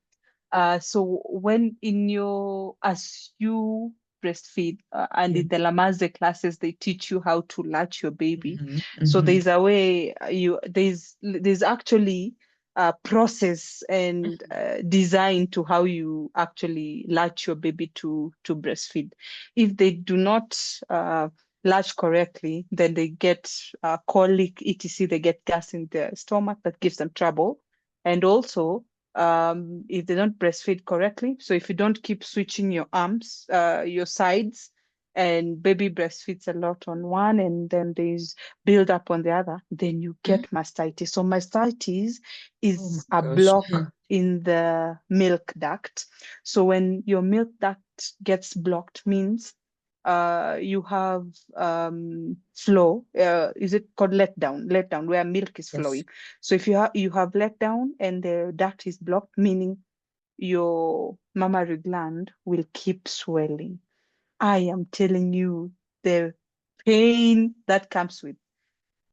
so when in your as you breastfeed, and Yeah. in the Lamaze classes, they teach you how to latch your baby. So Mm-hmm. there's a way there's actually a process and design to how you actually latch your baby to breastfeed. If they do not latch correctly, then they get colic, etc. They get gas in their stomach that gives them trouble. And also, if they don't breastfeed correctly, so if you don't keep switching your arms, your sides, and baby breastfeeds a lot on one, and then there's build up on the other, then you get mastitis. So mastitis Oh my is a gosh. block in the milk duct. So when your milk duct gets blocked, means you have flow. Is it called letdown? Letdown, where milk is Yes. flowing. So if you have letdown and the duct is blocked, meaning your mammary gland will keep swelling. I am telling you, the pain that comes with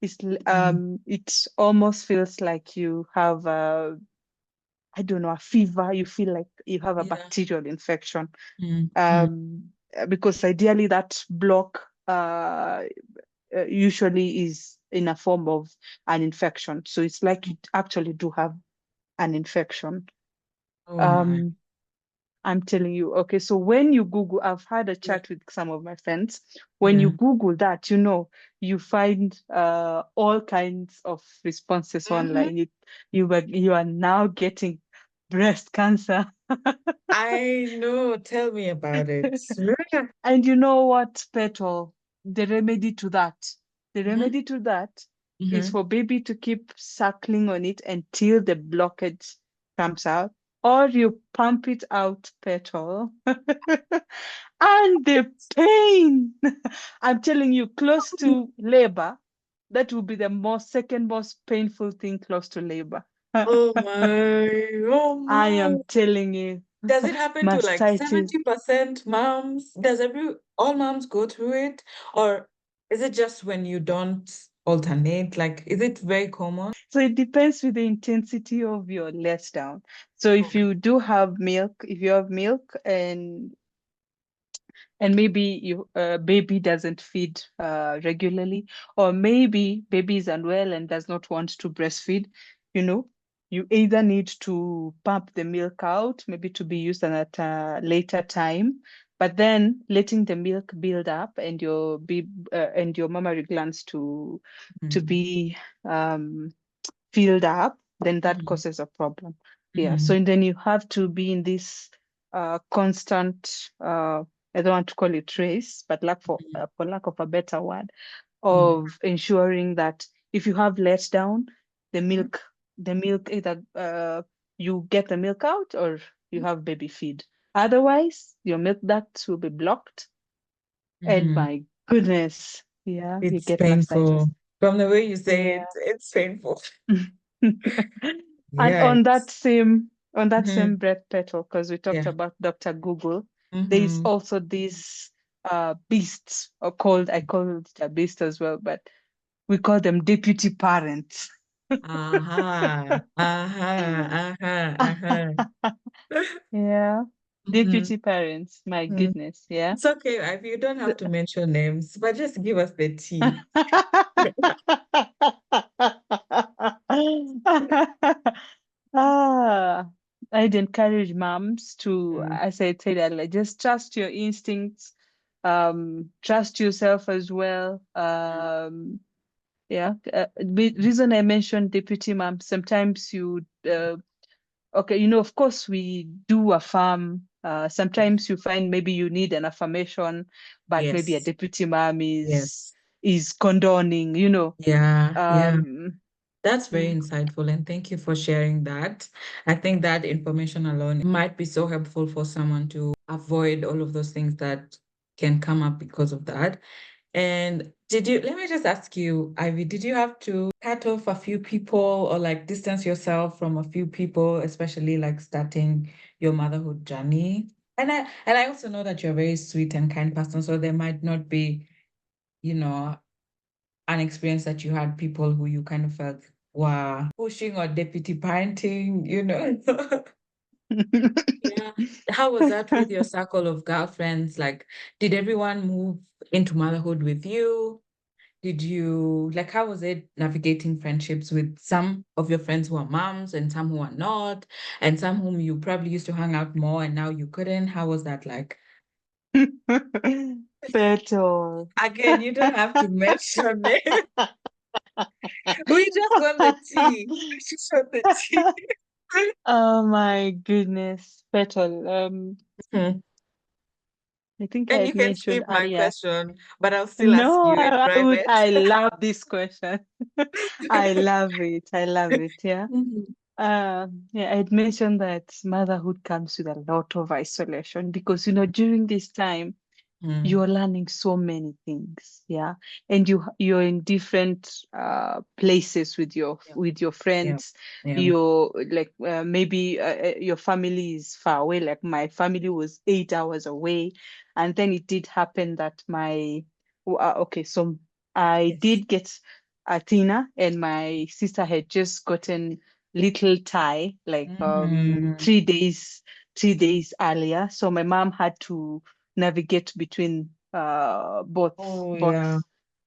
it almost feels like you have I don't know, a fever. You feel like you have a Yeah. bacterial infection. Mm-hmm. Um, because ideally that block usually is in a form of an infection. So it's like you actually do have an infection. Oh my. Um, I'm telling you. Okay, so when you Google, I've had a Yeah. chat with some of my friends. When you Yeah. Google that, you find all kinds of responses Mm-hmm. online. You are now getting breast cancer. I know. Tell me about it. And you know what, Petal? The remedy to that, the Mm-hmm. remedy to that is Mm-hmm. for baby to keep suckling on it until the blockage comes out, or you pump it out, Petal. And the pain, I'm telling you, close to labor, that will be the second most painful thing close to labor. Oh my. Oh I am my. telling you, Does it happen to like mastitis. 70% moms? Does all moms go through it? Or is it just when you don't alternate? Like, is it very common? So it depends with the intensity of your letdown. So if Okay. you do have milk, if you have milk and maybe your baby doesn't feed regularly, or maybe baby is unwell and does not want to breastfeed, you know, you either need to pump the milk out, maybe to be used at a later time, but then letting the milk build up and your mammary glands to Mm-hmm. be filled up, then that Mm-hmm. causes a problem. Yeah. So Mm-hmm. and then you have to be in this constant I don't want to call it race, but for lack of a better word, Yeah. of ensuring that if you have letdown, the milk, the milk either you get the milk out or you have baby feed. Otherwise, your milk ducts will be blocked, and Mm-hmm. my goodness, yeah, you It's get mastitis. painful. From the way you say Yeah. it, it's painful. And on that Yikes. same Mm-hmm. breath petal, because we talked Yeah. about Dr. Google, there is Mm-hmm. also this beasts, or called I call it a beast as well, but we call them deputy parents. Uh-huh. Uh-huh. Uh-huh. Uh-huh. Yeah, Mm-hmm. deputy parents. My goodness, yeah. It's okay. You don't have to mention names, but just give us the tea. Ah, I'd encourage moms to, Mm, as I said earlier, just trust your instincts, trust yourself as well. Yeah. The reason I mentioned deputy mom, sometimes okay, of course we do affirm. Sometimes you find maybe you need an affirmation, but maybe a yes, deputy mom is yes. is condoning, Yeah, yeah. Um, That's very yeah. insightful, and thank you for sharing that. I think that information alone might be so helpful for someone to avoid all of those things that can come up because of that. And let me just ask you, Ivy, did you have to cut off a few people or like distance yourself from a few people, especially like starting your motherhood journey? And I also know that you're a very sweet and kind person, so there might not be, you know, an experience that you had people who you kind of felt were pushing or deputy parenting, you know? Yeah. how was that with your circle of girlfriends? Like, did everyone move into motherhood with you? Did you like how was it navigating friendships with some of your friends who are moms and some who are not, and some whom you probably used to hang out more and now you couldn't? How was that like? Petal. Again, you don't have to mention it. We just want the tea. We just want the tea. Oh my goodness, Petal. Mhm. I think I And you had can mentioned skip my earlier. question, but I'll still ask No, you in I would. private. I love this question. I love it. I love it. Yeah. Mhm. Yeah, I had mentioned that motherhood comes with a lot of isolation because, during this time, Mhm. you're learning so many things, yeah, and you're in different places with your Yeah, with your yeah, friends. yeah. You're like maybe your family is far away, like my family was 8 hours away, and then it did happen that okay, so I Yes. did get Athena, and my sister had just gotten little Ty, like Mhm. 3 days earlier, so my mom had to navigate between Oh, both yeah.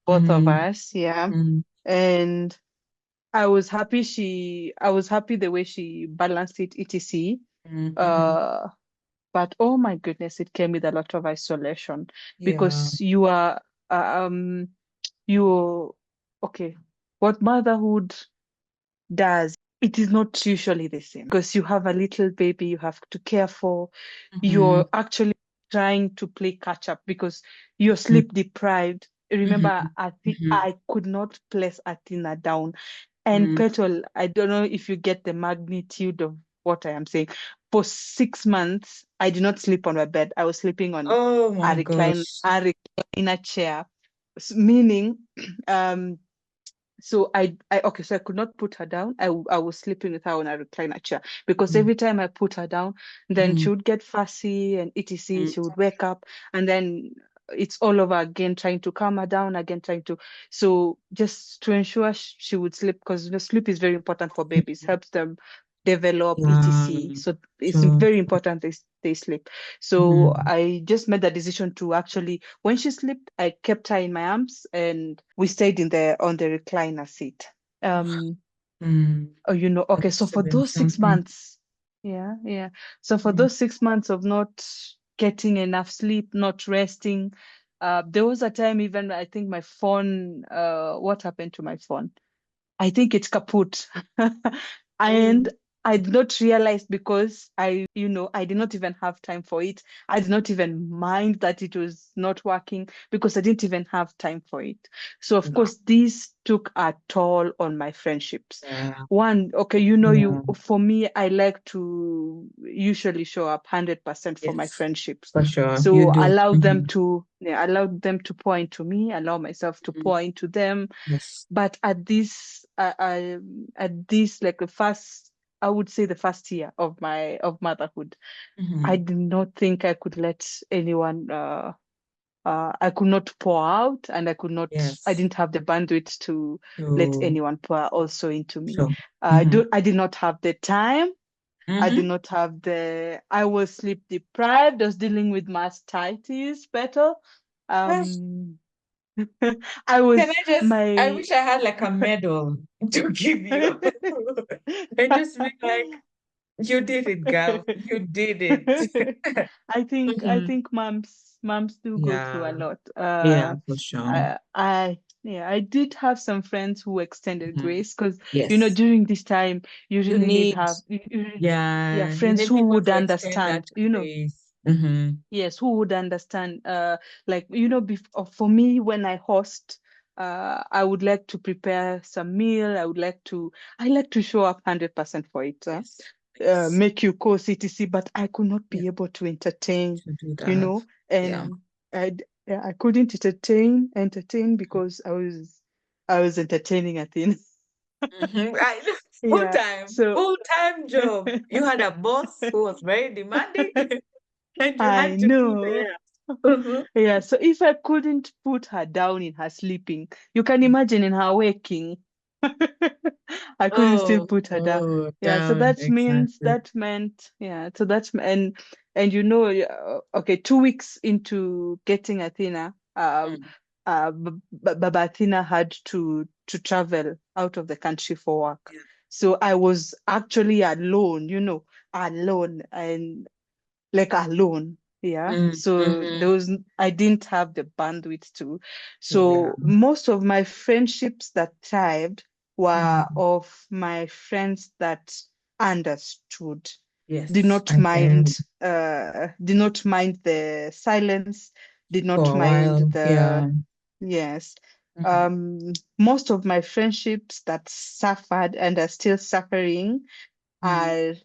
both of Mhm. us, yeah. Mhm. And I was happy the way she balanced it, etc. Mhm. uh but oh my goodness, it came with a lot of isolation Yeah. because um you okay, what motherhood does, it is not usually the same because you have a little baby you have to care for. Mhm. You're actually trying to play catch up because you're sleep deprived. Remember, Mhm. I think Mhm. I could not place Athena down. And Mhm. Petal, I don't know if you get the magnitude of what I am saying. For 6 months, I did not sleep on my bed. I was sleeping on Oh a my recline gosh. a recliner chair, meaning um so I could not put her down. I was sleeping with her on a recliner chair because Mhm. every time I put her down, then she Mhm. would get fussy and etc. Mhm. She would wake up, and then it's all over again, trying to calm her down again, trying to. So just to ensure she would sleep, because sleep is very important for babies, helps them develop Yeah. etc. So it's Sure. very important they sleep. So Mhm. I just made the decision to actually, when she slept, I kept her in my arms and we stayed on the recliner seat. Um, Mm. That okay, so must have for been those six something. months, yeah, yeah. So for Mm. those 6 months of not getting enough sleep, not resting, there was a time even I think my phone, what happened to my phone? I think it's kaput. And Oh. I did not realize because I did not even have time for it. I did not even mind that it was not working because I didn't even have time for it. So of Wow. course, this took a toll on my friendships. Yeah. One, okay, Yeah. for me, I like to usually show up 100% for my Yes. friendships. For sure. You So do. Mhm. allow them to pour into me, allow myself to Mhm. pour into them. Yes. But at this like the first, I would say the first year of motherhood, I Mhm. did not think I could let anyone. I could not pour out, and I Yes. didn't have the bandwidth to let So, anyone pour also into me. sure. Mhm. I did not have the time. I did Mhm. not have I was sleep deprived. I was dealing with mastitis better. Gosh, Um, I can was I just, I my wish I had like a medal to give you and just be like, you did it, girl. You did it. I Mhm. think moms do go through a Yeah. lot. Yeah, for sure. I did have some friends who extended Mhm. grace because Yes. during this time you You really need need, have yeah, yeah, you friends need who people would to extend that understand. grace. Hmm. Yes, who would understand? Like, for me, when I host, I would like to prepare some meal. I like to show up 100% for it. Yes. Yes. Make you course etc. But I could not Yeah. be able to entertain, To do that. Yeah. and I couldn't entertain because I was entertaining a thing. Mhm. Yeah. So Full time job. You had a boss who was very demanding, and you I had to be know. there. Mhm. Yeah, so if I couldn't put her down in her sleeping, you can imagine in her waking. I couldn't still Oh, put her down. oh, Yeah, so down, exactly. that meant, yeah, so that's, and you know, okay, 2 weeks into getting Athena, Mm, Baba Athena had to travel out of the country for work. yeah. So I was actually alone, alone, and like alone. Yeah. So Mm-hmm. I didn't have the bandwidth to. Yeah. So most of my friendships that thrived were Mm. of my friends that understood, Yes, I can. did not mind the silence, did For not a mind while. the, Yeah. yes. Mhm. Most of my friendships that suffered and are still suffering Mm. are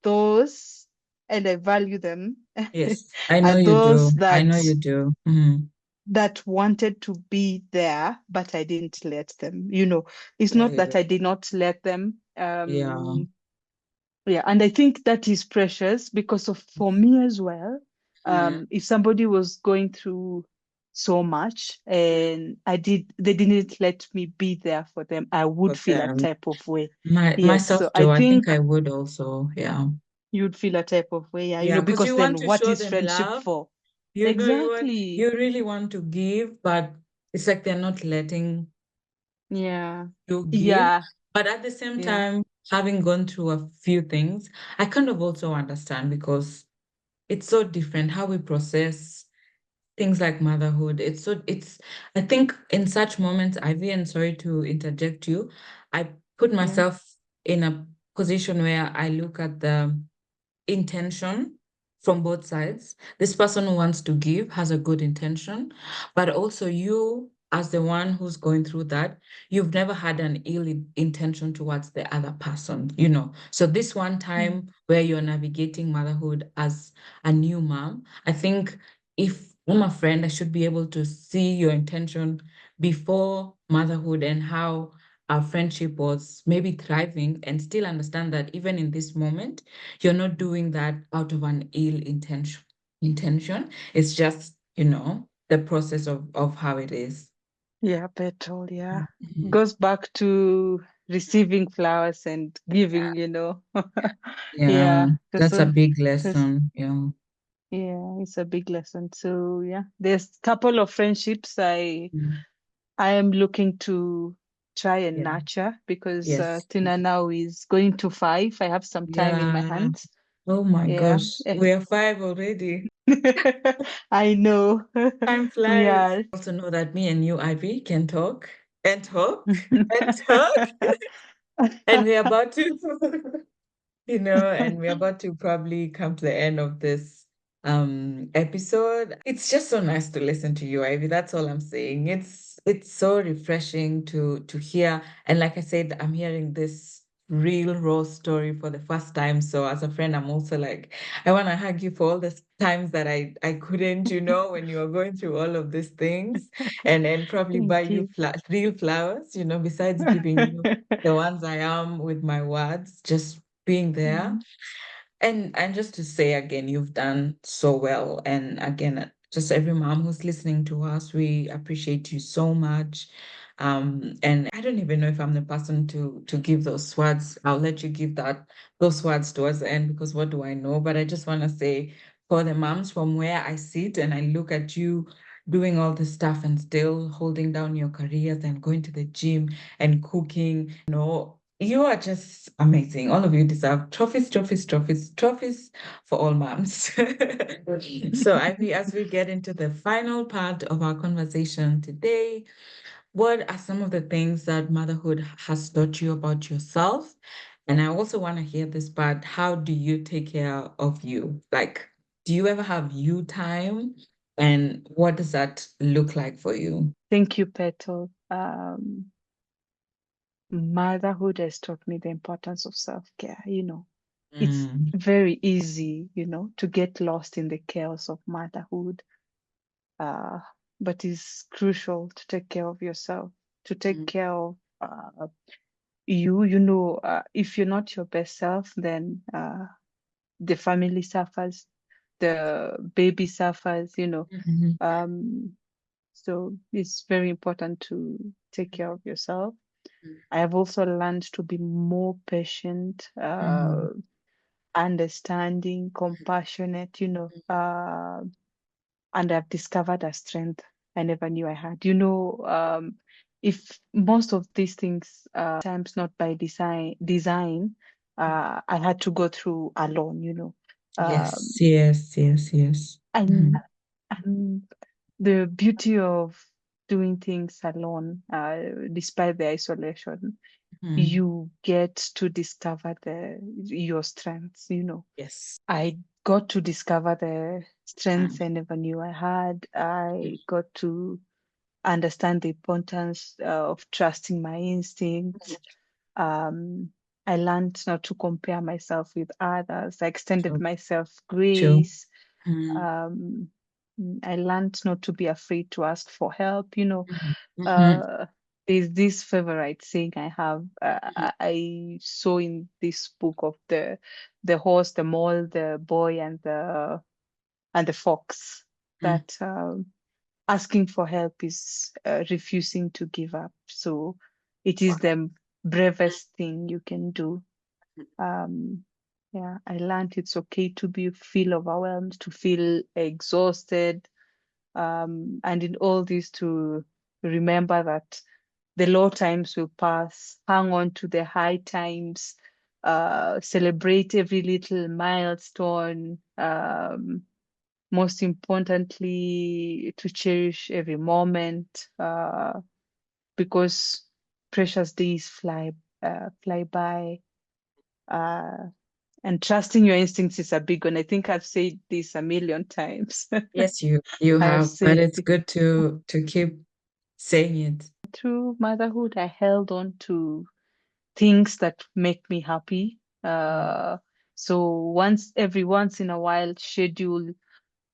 those, and I value them, Yes, I are know you do. those I know you do. Mhm. that wanted to be there, but I didn't let them. It's not Yeah. that I did not let them. Yeah. Yeah, and I think that is precious because of for me as well. Mhm. If somebody was going through so much and they didn't let me be there for them, I would For feel a them. type of way. Yes, Myself so I too. I think think I would also. Yeah. you'd feel a type of way, yeah, Yeah, because because you want then to what show is them friendship love. for? You know, Exactly. you really want to give, but it's like they're not letting Yeah. you give. Yeah. But at the same Yeah. time, having gone through a few things, I kind of also understand because it's so different how we process things like motherhood. I think in such moments, Ivy, and sorry to interject you, I put Yeah. myself in a position where I look at the intention from both sides. This person who wants to give has a good intention, but also you, as the one who's going through that, you've never had an intention towards the other person, you know. So this one Mm. time where you're navigating motherhood as a new mom, I think if I'm a friend, I should be able to see your intention before motherhood and how our friendship was maybe thriving and still understand that even in this moment you're not doing that out of an ill intention. It's just, the process of how it is. Yeah, petrol, yeah. Mhm. Goes back to receiving flowers and Yeah. giving. Yeah, Yeah. that's a big Because lesson. Yeah. yeah, it's a big lesson. So yeah, there's a couple of friendships Mm. I am looking to try and Yeah. nurture because Yes. Tina now is going to 5. I have some time in my Yeah. hands. Oh my Yeah. gosh. We are five already. I know. Time We flies. are. Also know that me and you, Ivy, can talk and talk and talk. And we're about to and we're about to probably come to the end of this episode. It's just so nice to listen to you, Ivy. That's all I'm saying. It's so refreshing to hear. And like I said, I'm hearing this real raw story for the first time. So as a friend, I'm also like, I want to hug you for all the times that I couldn't, when you were going through all of these things and probably buy Thank you you. real flowers, besides giving you the ones I am with my words, just being there. Mm. And just to say again, you've done so well. And again, just every mom who's listening to us, we appreciate you so much. And I don't even know if I'm the person to give those words. I'll let you give those words towards the end because what do I know? But I just want to say for the moms from where I sit and I look at you doing all this stuff and still holding down your careers and going to the gym and cooking, you are just amazing. All of you deserve trophies, trophies, trophies, trophies for all moms. So, Ivy, as we get into the final part of our conversation today, what are some of the things that motherhood has taught you about yourself? And I also want to hear this part. How do you take care of you? Like, do you ever have you time? And what does that look like for you? Thank you, Petal. Motherhood has taught me the importance of self-care. It's Mm, very easy, to get lost in the chaos of motherhood. Uh, but it's crucial to take care of yourself, to take mm, care of you. If you're not your best self, then the family suffers, the baby suffers. mhm, Um, so it's very important to take care of yourself. I have also learned to be more patient, understanding, compassionate, and I've discovered a strength I never knew I had. If most of these things, times not by design, I had to go through alone. Um, Yes, yes, yes, yes. and Mhm. and the beauty of doing things alone, despite the isolation, Mhm. you get to discover your strengths. Yes. I got to discover the strengths Mm. I never knew I had. I got to understand the importance of trusting my instincts. Um, I learned not to compare myself with others. I extended True, myself true. grace. Mm. Um, I learned not to be afraid to ask for help. Mhm. Mhm. Uh, there's this favorite saying I have. I saw in this book of the horse, the mole, the boy, and the fox, Mhm. that asking for help is refusing to give up. So it is the bravest thing you can do. Um, yeah, I learned it's okay to feel overwhelmed, to feel exhausted, and in all this to remember that the low times will pass, hang on to the high times, celebrate every little milestone, most importantly, to cherish every moment, because precious days fly by. Uh, and trusting your instincts is a big one. I think I've said this a million times. Yes, you I have have, but said it's good to keep saying it. through motherhood, I held on to things that make me happy. Mm. So every once in a while, schedule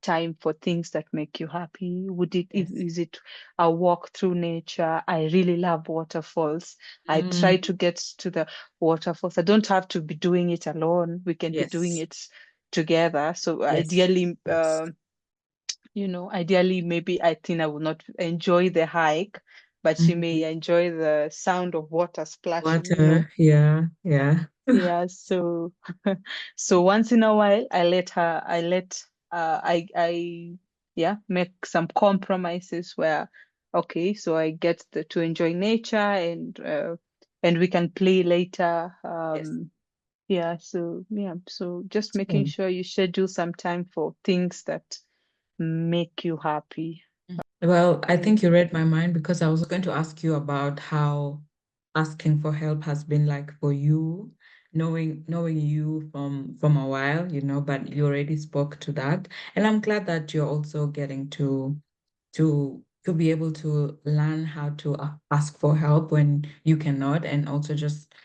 time for things that make you happy. Yes. Is it a walk through nature? I really love waterfalls. I try Mm. to get to the waterfalls. I don't have to be doing it alone. We can be doing Yes. it together. So Yes. ideally, maybe I think I will not enjoy the hike, but she may Mhm. enjoy the sound of water splashing. Water, yeah, yeah. Yeah, so once in a while I yeah, make some compromises where, okay, so I get to enjoy nature, and we can play later. Yes. So just making Mm. sure you schedule some time for things that make you happy. Well, I Yeah. think you read my mind because I was going to ask you about how asking for help has been like for you, knowing you from a while, but you already spoke to that. And I'm glad that you're also getting to be able to learn how to ask for help when you cannot, and also just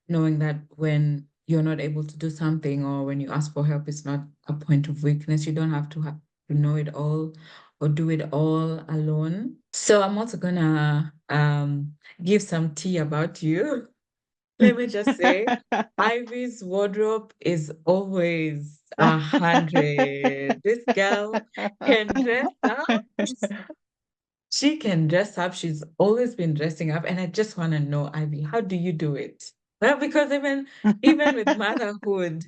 knowing that when you're not able to do something or when you ask for help, it's not a point of weakness. You don't have to know it all or do it all alone. So I'm also gonna give some tea about you. Let me just say, Ivy's wardrobe is always 100. This girl can dress up. She can dress up. She's always been dressing up. And I just want to know, Ivy, how do you do it? Well, because even with motherhood,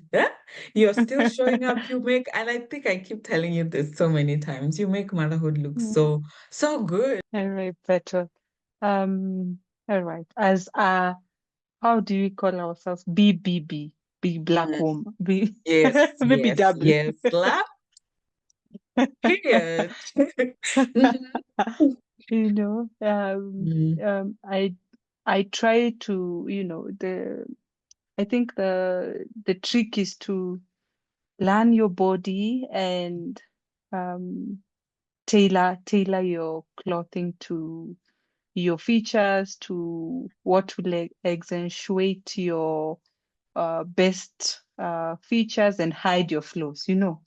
you're still showing up. You make, and I think I keep telling you this so many times, you make motherhood look so good. All right, better. All right. As how do we call ourselves? BBB, big black Mm. woman, B Yes, maybe yes, W. yes. Laugh, period. Mhm. You know, Mm. I try to, I think the trick is to learn your body and um tailor your clothing to your features, to what will accentuate your best features and hide your flaws. Mhm.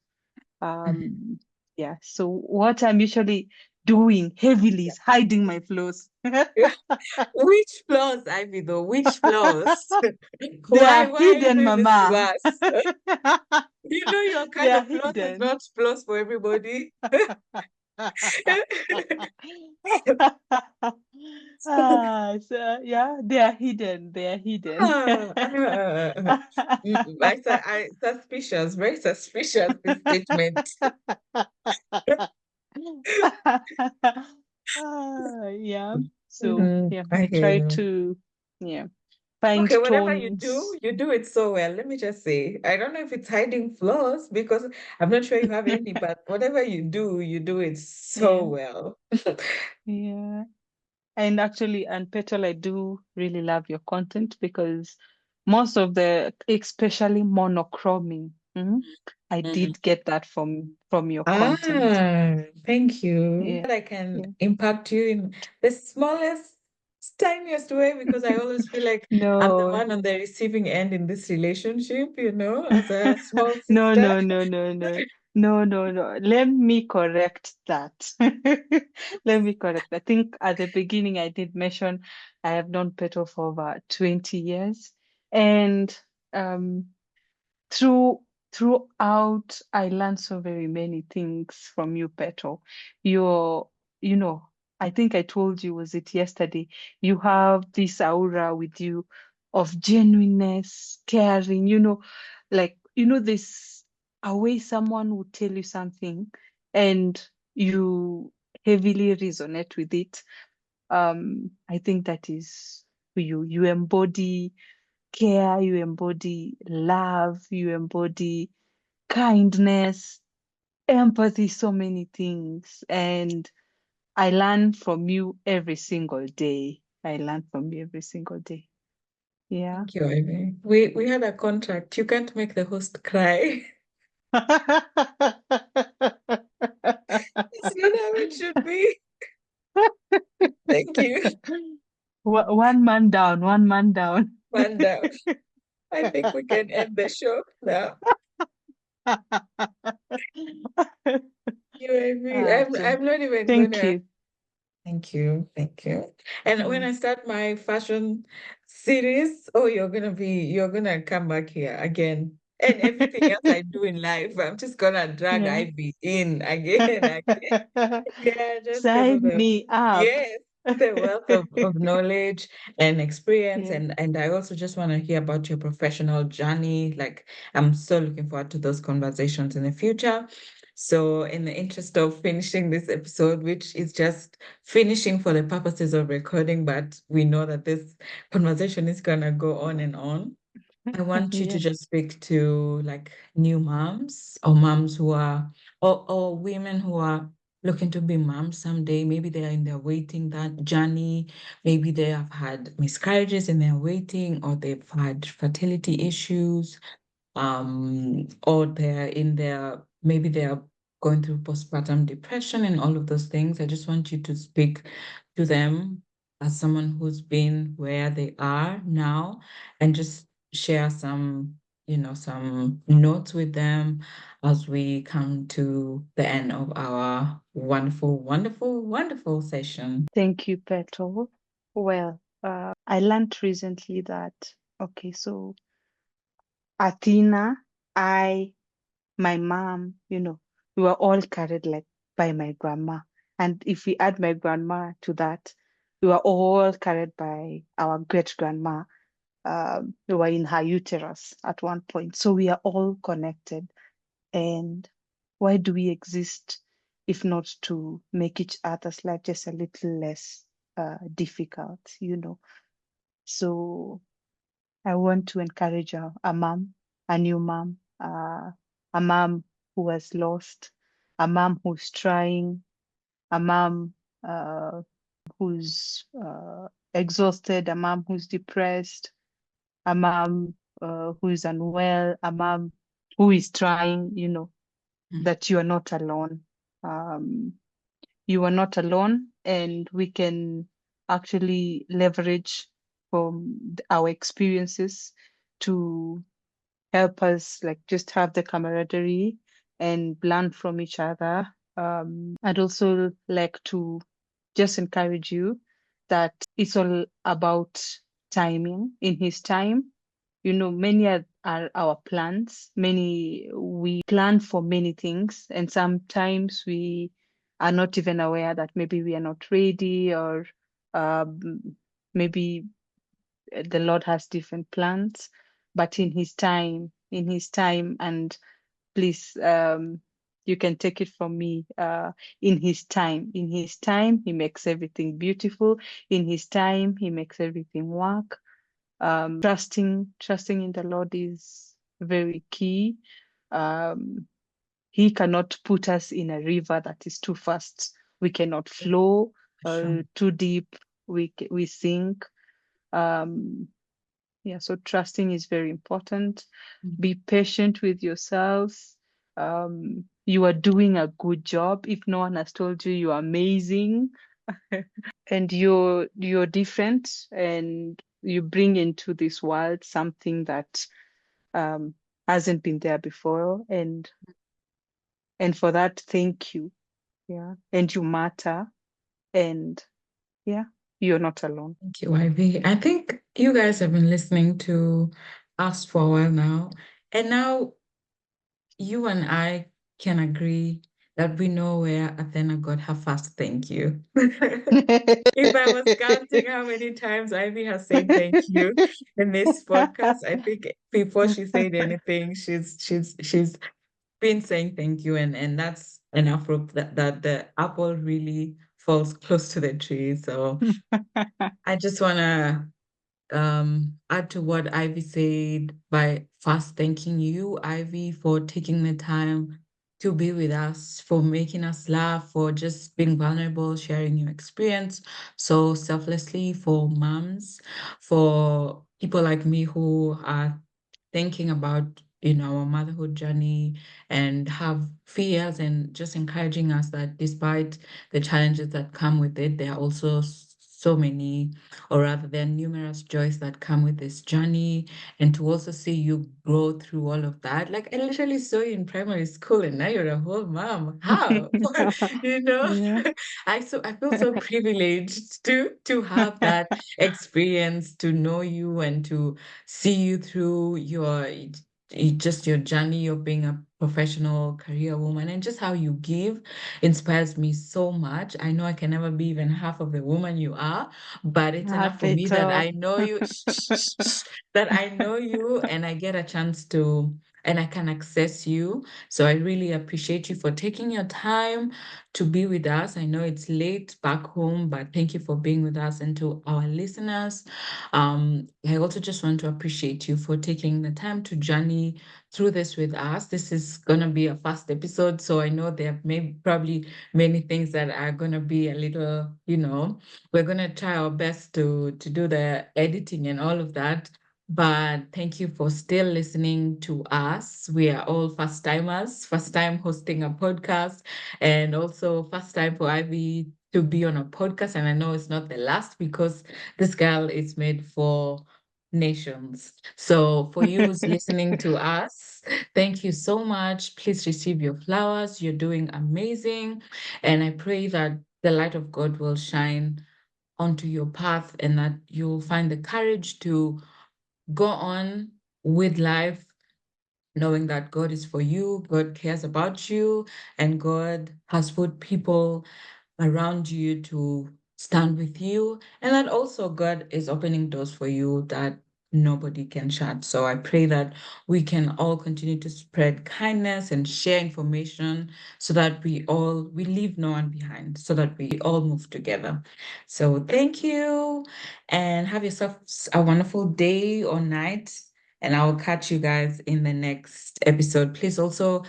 Um, yeah, so what I'm usually doing heavily is hiding my flaws. Which flaws, Ivy, though? Which flaws? They Why are are you hidden, doing this to mama. us? You know your They kind are of flaws is hidden. not flaws for everybody. So Yeah, they are hidden. They are hidden. I suspicious, very suspicious this statement. Yeah. So yeah, I I hear try you. to yeah find Okay, whatever tones. you do it so well. Let me just say, I don't know if it's hiding flaws because I'm not sure you have any, but whatever you do it so Yeah, well. yeah. And actually, and Petal, I do really love your content because most of the, especially monochroming, I Mhm. did get that from your content. Ah, thank you. Yeah, That I can yeah. impact you in the smallest, tiniest way because I always feel like I'm the No, one on the receiving end in this relationship, as a small no, sister. no, no, no, no. No, no, no. Let me correct that. Let me correct. I think at the beginning I did mention I have known Petal for over 20 years. And um through throughout I learned so very many things from you, Petal. You're, you know, I think I told you, was it yesterday? You have this aura with you of genuineness, caring, like, this a way someone would tell you something and you heavily resonate with it. I think that is who you embody care, you embody love, you embody kindness, empathy, so many things. And I learn from you every single day. I learn from you every single day. Yeah. Thank you, Ivy. We had a contract. You can't make the host cry. It's not how it should be. Thank you. One man down, one man down. Man down. I think we can end the show now. You, Ivy. Okay. I'm not even Thank gonna. you. Thank you. Thank you. And when Mm. I start my fashion series, oh, you're gonna come back here again. And everything else I do in life, I'm just gonna drag Yeah. Ivy in again. Yeah, just because of Sign the me up. yes, the wealth of knowledge and experience. Yeah. And I also just want to hear about your professional journey. Like I'm so looking forward to those conversations in the future. So in the interest of finishing this episode, which is just finishing for the purposes of recording, but we know that this conversation is gonna go on and on. I want you to Yeah. just speak to like new moms or moms who are or women who are looking to be moms someday. Maybe they are in their waiting that journey. Maybe they have had miscarriages and they're waiting, or they've had fertility issues, or they're in their maybe they are going through postpartum depression and all of those things. I just want you to speak to them as someone who's been where they are now and just share some notes with them as we come to the end of our wonderful, wonderful, wonderful session. Thank you, Petal. Well, I learned recently that, okay, so Athena, I, my mom, we were all carried like by my grandma. And if we add my grandma to that, we were all carried by our great grandma. We were in her uterus at one point. So we are all connected. And why do we exist if not to make each other's life just a little less difficult? So I want to encourage a mom, a new mom, a mom who was lost, a mom who's trying, a mom who's exhausted, a mom who's depressed, a mom who is unwell, a mom who is trying, Mm. that you are not alone. Um, you are not alone, and we can actually leverage from our experiences to help us, like, just have the camaraderie and learn from each other. I'd also like to just encourage you that it's all about timing. In his time, many are our plans. Many we plan for many things, and sometimes we are not even aware that maybe we are not ready, or maybe the Lord has different plans, but in His time, and please, you can take it from me. In His time, He makes everything beautiful. In His time, He makes everything work. Trusting in the Lord is very key. Um, he cannot put us in a river that is too fast. We cannot flow Sure. too deep. We sink. Um, yeah, so trusting is very important. Mm. Be patient with yourselves. You are doing a good job. If no one has told you, you're amazing, and you're different, and you bring into this world something that um, hasn't been there before, and for that, thank you. Yeah, and you matter, and yeah, you're not alone. Thank you, Ivy. I think you guys have been listening to us for a while now. And now you and I can agree that we know where Athena got her first thank you. If I was counting how many times Ivy has said thank you in this podcast, I think before she said anything, she's been saying thank you, and that's enough proof that the apple really falls close to the tree. So I just wanna add to what Ivy said by first thanking you, Ivy, for taking the time to be with us, for making us laugh, for just being vulnerable, sharing your experience so selflessly for moms, for people like me who are thinking about our motherhood journey and have fears, and just encouraging us that despite the challenges that come with it, there are also so many, or rather there are numerous joys that come with this journey, and to also see you grow through all of that. Like, I literally saw you in primary school and now you're a whole mom. How? you know Yeah. I feel so privileged to have that experience, to know you and to see you through just your journey of being a professional career woman, and just how you give inspires me so much. I know I can never be even half of the woman you are, but it's enough Have for me it that all. I know you, that I know you and I get a chance to, and I can access you. So I really appreciate you for taking your time to be with us. I know it's late back home, but thank you for being with us. And to our listeners, I also just want to appreciate you for taking the time to journey through this with us. This is gonna be a fast episode, so I know there may probably many things that are gonna be a little, we're gonna try our best to do the editing and all of that. But thank you for still listening to us. We are all first timers, first time hosting a podcast, and also first time for Ivy to be on a podcast. And I know it's not the last, because this girl is made for nations. So for you who's listening to us, thank you so much. Please receive your flowers. You're doing amazing. And I pray that the light of God will shine onto your path, and that you'll find the courage to go on with life, knowing that God is for you, God cares about you, and God has put people around you to stand with you, and that also God is opening doors for you that nobody can shut. So I pray that we can all continue to spread kindness and share information, so that we leave no one behind, so that we all move together. So thank you, and have yourself a wonderful day or night, and I will catch you guys in the next episode. Please also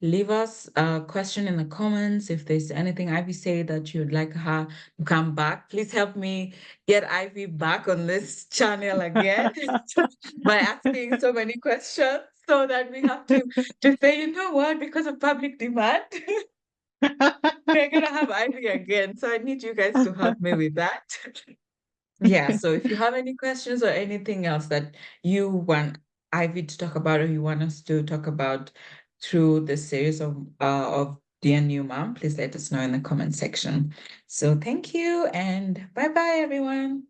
leave us a question in the comments. If there's anything Ivy said that you'd like her to come back, please help me get Ivy back on this channel again by asking so many questions, so that we have to say, you know what, because of public demand, we're gonna have Ivy again. So I need you guys to help me with that. Yeah, so if you have any questions or anything else that you want Ivy to talk about, or you want us to talk about through the series of Dear New Mom, please let us know in the comment section. So thank you, and bye bye, everyone.